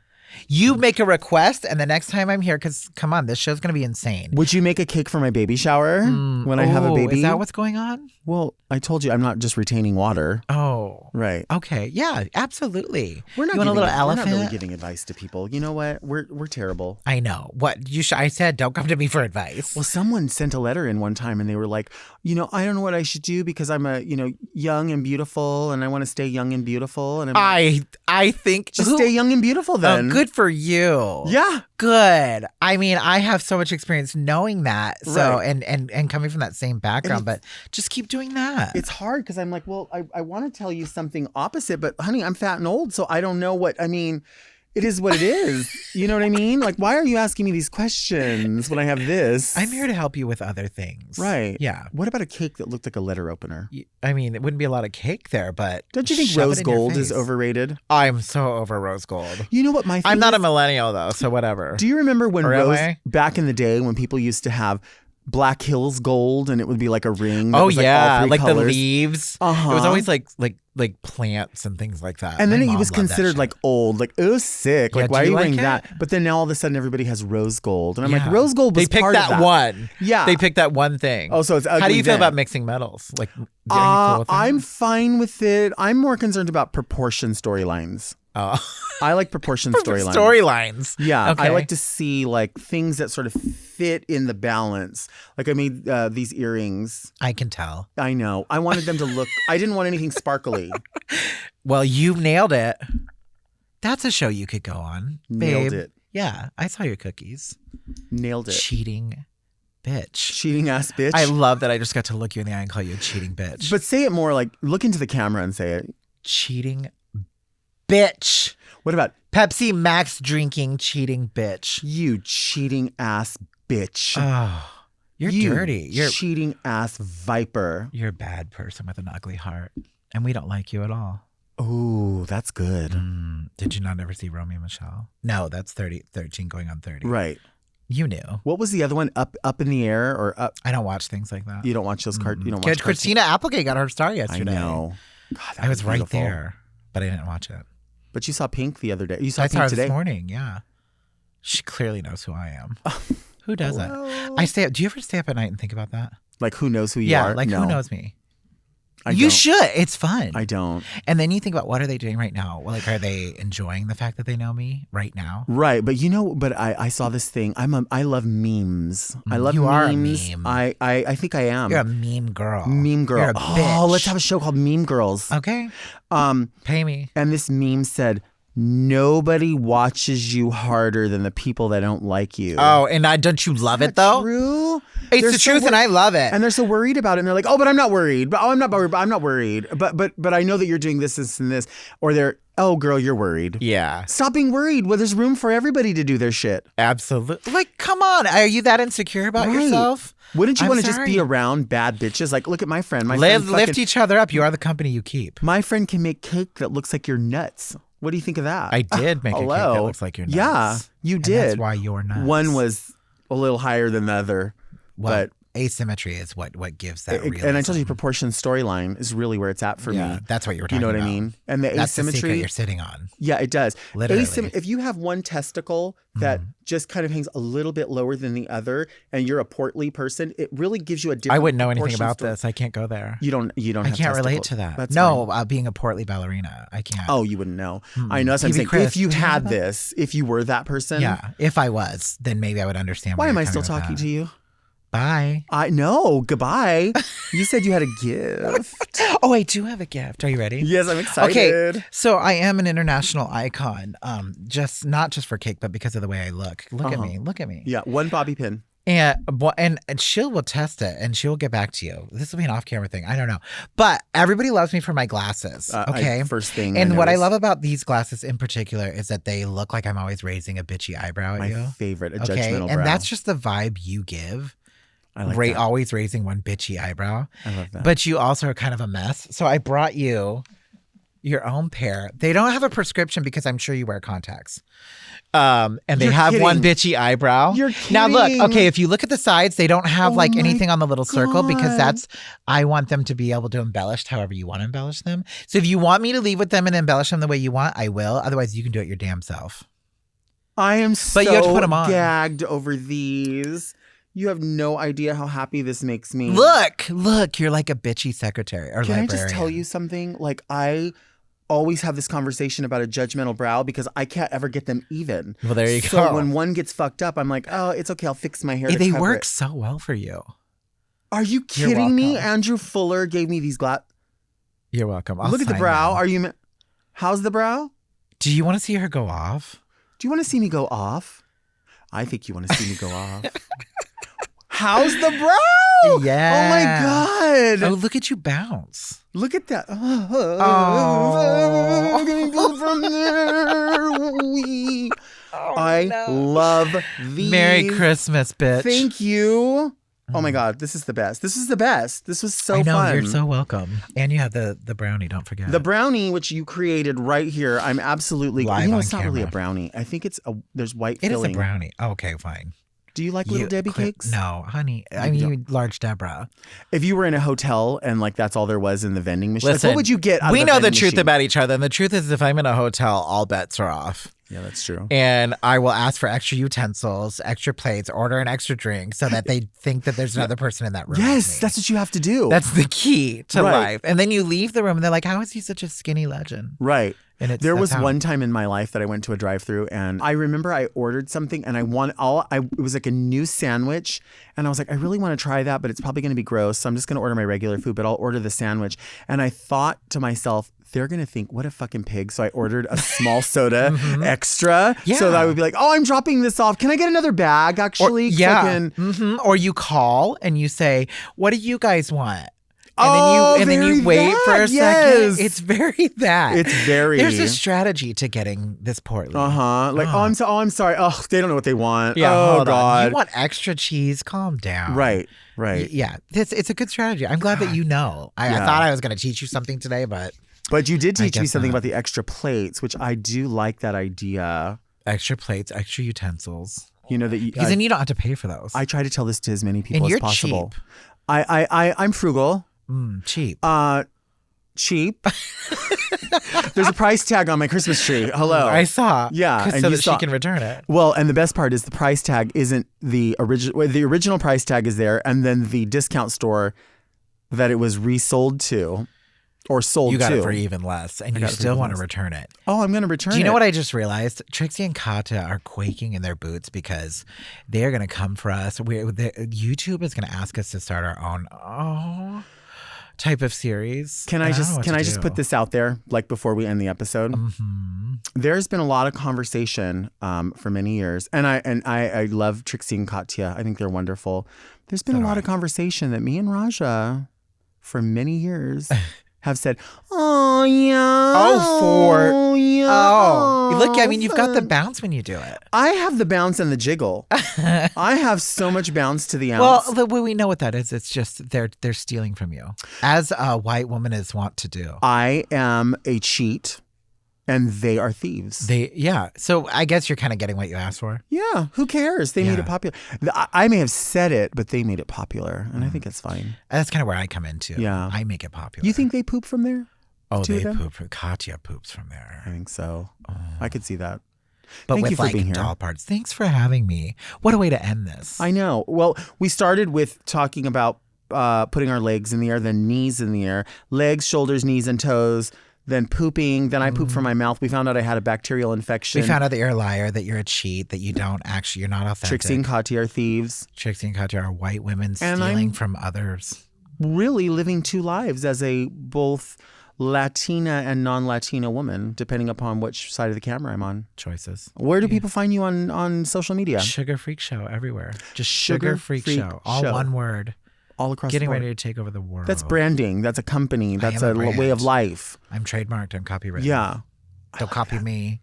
You make a request, and the next time I'm here, because come on, this show's going to be insane. Would you make a cake for my baby shower when I have a baby? Is that what's going on? Well, I told you I'm not just retaining water. Oh. Right. Okay. Yeah, absolutely. We're not you want a little elephant? We're not really giving advice to people. You know what? We're terrible. I know. What I said, don't come to me for advice. Well, someone sent a letter in one time and they were like, I don't know what I should do because I'm young and beautiful and I want to stay young and beautiful. And I think just stay young and beautiful then. Oh, good for you. Yeah. Good. I mean, I have so much experience knowing that. So Right. and coming from that same background, but just keep doing that. It's hard because I'm like, well, I want to tell you something opposite, but honey, I'm fat and old, so I don't know what I mean. It is what it is. You know what I mean? Like, why are you asking me these questions when I have this? I'm here to help you with other things. Right. Yeah. What about a cake that looked like a letter opener? I mean, it wouldn't be a lot of cake there, but Don't you think shove rose it in your gold is face. overrated? I'm so over rose gold. You know what my thing I'm not is? a millennial though, so whatever. Do you remember when Or am rose, I? back in the day when people used to have Black Hills gold and it would be like a ring? That Oh was yeah, all three like colors. the leaves. Uh-huh. It was always like plants and things like that. And then My it mom was loved that considered shit. like old, like sick. Yeah, Like why do are you you wearing like that? it? But then now all of a sudden everybody has rose gold, and I'm Yeah. like, rose gold was They picked part that of that one. Yeah. They picked that one thing. Oh, so it's ugly. How do you feel then. about mixing metals? Like, are you cool with I'm that? fine with it. I'm more concerned about proportion storylines. Oh. I like proportion storylines. Storylines. Yeah, Okay. I like to see like things that sort of fit in the balance. Like I made these earrings. I can tell. I know. I wanted them to look. I didn't want anything sparkly. Well, you nailed it. That's a show you could go on. Nailed babe. it. Yeah, I saw your cookies. Nailed it. Cheating bitch. Cheating ass bitch. I love that I just got to look you in the eye and call you a cheating bitch. But say it more like look into the camera and say it. Cheating bitch. What about Pepsi Max drinking cheating bitch. you cheating ass bitch? Oh, you're You dirty. You're cheating ass viper. a bad person with an ugly heart. And we don't like you at all. Ooh, that's good. Did you not ever see Romeo and Michelle? No, that's 13 going on 30. Right. You knew. What was the other one? Up in the air or up? I don't watch things like that. You don't watch those cards. You don't watch Judge cartoons? Christina Applegate got her star I yesterday. know. God, that I was right beautiful. there, but I didn't watch it. But you saw Pink the other day. You saw I Pink saw her today. this morning. Yeah, she clearly knows who I am. Who doesn't? Hello. I stay up. Do you ever stay up at night and think about that? Like who knows who you Yeah, are? like No, who knows me? I You don't. should. It's fun. I don't. And then you think about what are they doing right now? Well, like, are they enjoying the fact that they know me right now? Right, but I saw this thing. I love memes. I love You are a memes. meme. I think I am. You're a meme girl. meme girl. You're a bitch. Oh, let's have a show called Meme Girls. Okay, pay me. And this meme said, "Nobody watches you harder than the people that don't like you." Oh, and don't you love it though? True. It's They're the so truth, and I love it. And they're so worried about it, and they're like, "Oh, but I'm not worried. But I'm not worried. But I'm not worried. But I know that you're doing this and this." Or they're, "Oh, girl, you're worried." Yeah, Stop being worried. Well, there's room for everybody to do their shit. absolutely. Like, come on, are you that insecure about Right. yourself? Wouldn't you I'm want to just sorry. be around bad bitches? Like, look at my friend. Lift each other up. You are the company you keep. My friend can make cake that looks like your nuts. What do you think of that? I did make a cake Hello. that looks like your nuts. Yeah, you And did. That's why you're nuts. One was a little higher than the other, Well, asymmetry is what gives that realism. and I told you proportion storyline is really where it's at for yeah, me. that's what you were You talking know what about. I mean? And the That's the secret asymmetry. you're sitting on. Yeah, it does. Literally. If you have one testicle that just kind of hangs a little bit lower than the other, and you're a portly person, it really gives you a different. I wouldn't know anything proportion about story. this. I can't go there. You don't. I Have can't relate testicles. to that. That's No, fine. being a portly ballerina, I can't. Oh, you wouldn't know. I know. That's what I'm TV saying. Chris, If you do you know had that? this, if you were that person, Yeah, if I was, then maybe I would understand. Why am I still talking to you? Bye. I know. Goodbye. You said you had a gift. Oh, I do have a gift. Are you ready? Yes, I'm excited. Okay, so I am an international icon. Just not just for cake, but because of the way I look. Look at me. Look at me. Yeah, one bobby pin. And she'll will test it and she'll get back to you. This will be an off-camera thing. I don't know. But everybody loves me for my glasses. Okay. First thing. And what I noticed. love about these glasses in particular is that they look like I'm always raising a bitchy eyebrow at My you. favorite, a Okay. judgmental And brow. that's just the vibe you give. I like that. Always raising one bitchy eyebrow. I love that. But you also are kind of a mess. So I brought you your own pair. They don't have a prescription because I'm sure you wear contacts. And they You're have one kidding. bitchy eyebrow. You're Now look, kidding. okay, if you look at the sides, they don't have Oh like my anything on the little circle because God. I want them to be able to embellish however you want to embellish them. So if you want me to leave with them and embellish them the way you want, I will. Otherwise, you can do it your damn self. I am so you have to put 'em on. gagged over these. You have no idea how happy this makes me. Look, you're like a bitchy secretary or Can librarian. I just tell you something? Like, I always have this conversation about a judgmental brow because I can't ever get them even. Well, there you So go. when one gets fucked up, I'm like, oh, it's okay. I'll fix my hair. They cover work it. so well for you. Are you kidding me? welcome. Andrew Fuller gave me these You're welcome. I'll Look at the sign brow. them. Are you? How's the brow? Do you want to see her go off? Do you want to see me go off? I think you want to see me go off. How's the brow? Yeah. Oh my God. Oh, look at you bounce. Look at that. Oh. Getting good from there. Wee. I love these. Merry Christmas, bitch. Thank you. Oh my God, this is the best. This is the best. This was so I know, fun. you're so welcome. And you have the brownie, don't forget. The brownie, which you created right here, I'm absolutely. Live on it's not really a camera. brownie. I think there's white It is filling. a brownie. Okay, fine. Do you like Little Debbie cakes? No, honey. I You mean, Large Deborah. If you were in a hotel and like that's all there was in the vending machine, Listen, like, what would you get? Out we of the know the vending truth machine? about each other. And the truth is, if I'm in a hotel, all bets are off. Yeah, that's true. And I will ask for extra utensils, extra plates, order an extra drink so that they think that there's another person in that room. with Yes, me. that's what you have to do. That's the key to Right. life. And then you leave the room and they're like, how is he such a skinny legend? right. And it's There that's was how- one time in my life that I went to a drive-through and I remember I ordered something and it was like a new sandwich and I was like, I really want to try that, but it's probably going to be gross. So I'm just going to order my regular food, but I'll order the sandwich. And I thought to myself, they're going to think, what a fucking pig. So I ordered a small soda extra so that I would be like, oh, I'm dropping this off. Can I get another bag actually? 'Cause I can- Or you call and you say, what do you guys want? Oh, And then very you wait for a that, yes. second. It's very that. It's very. There's a strategy to getting this portly. Like, I'm sorry. Oh, they don't know what they want. Yeah, oh, hold God. on. You want extra cheese? Calm down. Right. Yeah, it's a good strategy. I'm glad that you know. I thought I was going to teach you something today, but But you did teach me guess something not. about the extra plates, which I do like that idea. extra plates, extra utensils. You know that you, Because then you don't have to pay for those. I try to tell this to as many people And as you're possible. cheap. I'm frugal. Cheap. Cheap. There's a price tag on my Christmas tree. Hello. I saw. Yeah, 'cause and so you that saw- she can return it. Well, and the best part is the price tag isn't the original. The original price tag is there, and then the discount store that it was resold to or sold You got to. it for even less, and you got it for still even want to less. return it. Oh, I'm going to return it. Do you know what I just realized? Trixie and Kata are quaking in their boots because they are going to come for us. YouTube is going to ask us to start our own type of series. Can I And just don't know can what I to just do. put this out there, like before we end the episode? There's been a lot of conversation for many years, and I love Trixie and Katya. I think they're wonderful. There's been a lot of conversation that me and Raja, for many years, have said, "Oh yeah, Oh, yeah." Oh, look! I mean, you've got the bounce when you do it. I have the bounce and the jiggle. I have so much bounce to the Well, ounce. we know what that is. It's just they're stealing from you, as a white woman is wont to do. I am a cheat, and they are thieves. So I guess you're kind of getting what you asked for. Yeah, who cares? They made Yeah. it popular. I may have said it, but they made it popular, and I think that's fine. That's kind of where I come into. Yeah. I make it popular. You think they poop from there? Oh, two of they them? poop. Katya poops from I there. think so. I could see that. But Thank with you for like being here. doll parts. Thanks for having me. What a way to end this. I know. Well, we started with talking about putting our legs in the air, then knees in the air, legs, shoulders, knees, and toes. Then pooping. Then I pooped from my mouth. We found out I had a bacterial infection. We found out that you're a liar, that you're a cheat, that you don't actually, you're not authentic. Trixie and Katya are thieves. Trixie and Katya are white women And stealing I'm- from others. Really living two lives as a both Latina and non-Latina woman, depending upon which side of the camera I'm on. Choices. Where do people find you on social media? Sugar Freak Show everywhere. Just Sugar Sugar Freak Freak Show. All Show. one word. All across Getting the board. ready to take over the world. That's branding. That's a company. That's am a a way of brand. life. I'm trademarked. I'm copywritten. Yeah. Don't copy me.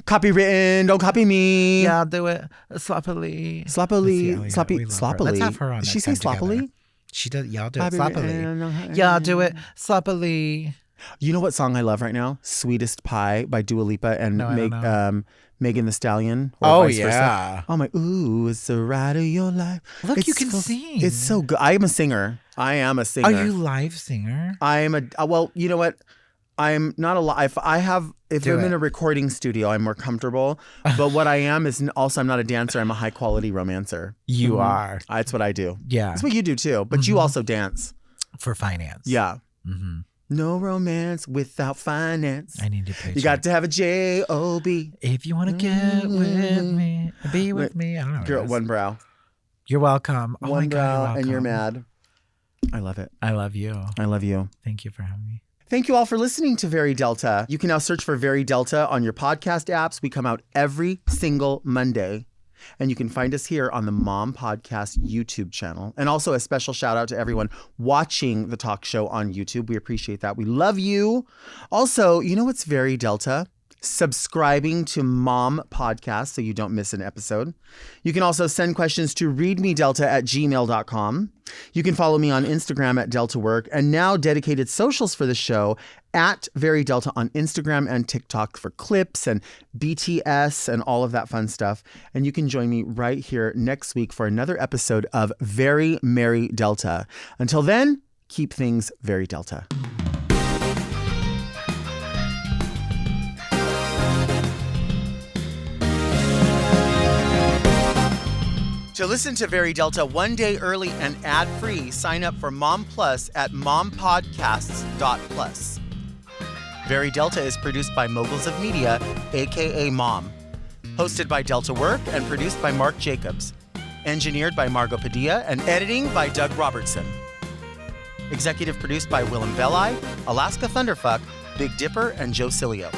Copywritten. Don't copy me. Yeah, I'll do it sloppily. Sloppily. Let's see, Sloppy. we love her. Sloppily. Let's have her on Did next she say time together. sloppily? She does. Y'all do it Copywritten. sloppily. Y'all do it sloppily. You know what song I love right now? Sweetest Pie by Dua Lipa and No, I don't know. Megan Thee Stallion. Or Oh, vice versa. yeah. Oh my, ooh, it's the ride of your life. Look, It's you can so- sing. It's so good. I am a singer. I am a singer. Are you live singer? I am well, you know what? I'm not a lot. If I'm in a recording studio, I'm more comfortable. But what I am is also, I'm not a dancer. I'm a high quality romancer. You are. That's what I do. Yeah. That's what you do too. But you also dance. For finance. Yeah. Mm-hmm. No romance without finance. I need to pay. You got to have a J-O-B. If you want to get with me, be with me. I don't know. Girl, one brow. You're welcome. Oh one my God, brow you're welcome. and you're mad. I love it. I love you. I love you. Thank you for having me. Thank you all for listening to Very Delta. You can now search for Very Delta on your podcast apps. We come out every single Monday. And you can find us here on the Mom Podcast YouTube channel. And also a special shout out to everyone watching the talk show on YouTube. We appreciate that. We love you. Also, you know what's Very Delta? Subscribing to Mom Podcast so you don't miss an episode. You can also send questions to readmedelta@gmail.com. You can follow me on Instagram at DeltaWork, and now dedicated socials for the show at Very Delta on Instagram and TikTok for clips and BTS and all of that fun stuff. And you can join me right here next week for another episode of Very Merry Delta. Until then, keep things very Delta. To listen to Very Delta one day early and ad-free, sign up for Mom Plus at mompodcasts.plus. Very Delta is produced by Moguls of Media, aka Mom. Hosted by Delta Work and produced by Mark Jacobs. Engineered by Margot Padilla and editing by Doug Robertson. Executive produced by Willem Belli, Alaska Thunderfuck, Big Dipper, and Joe Cilio.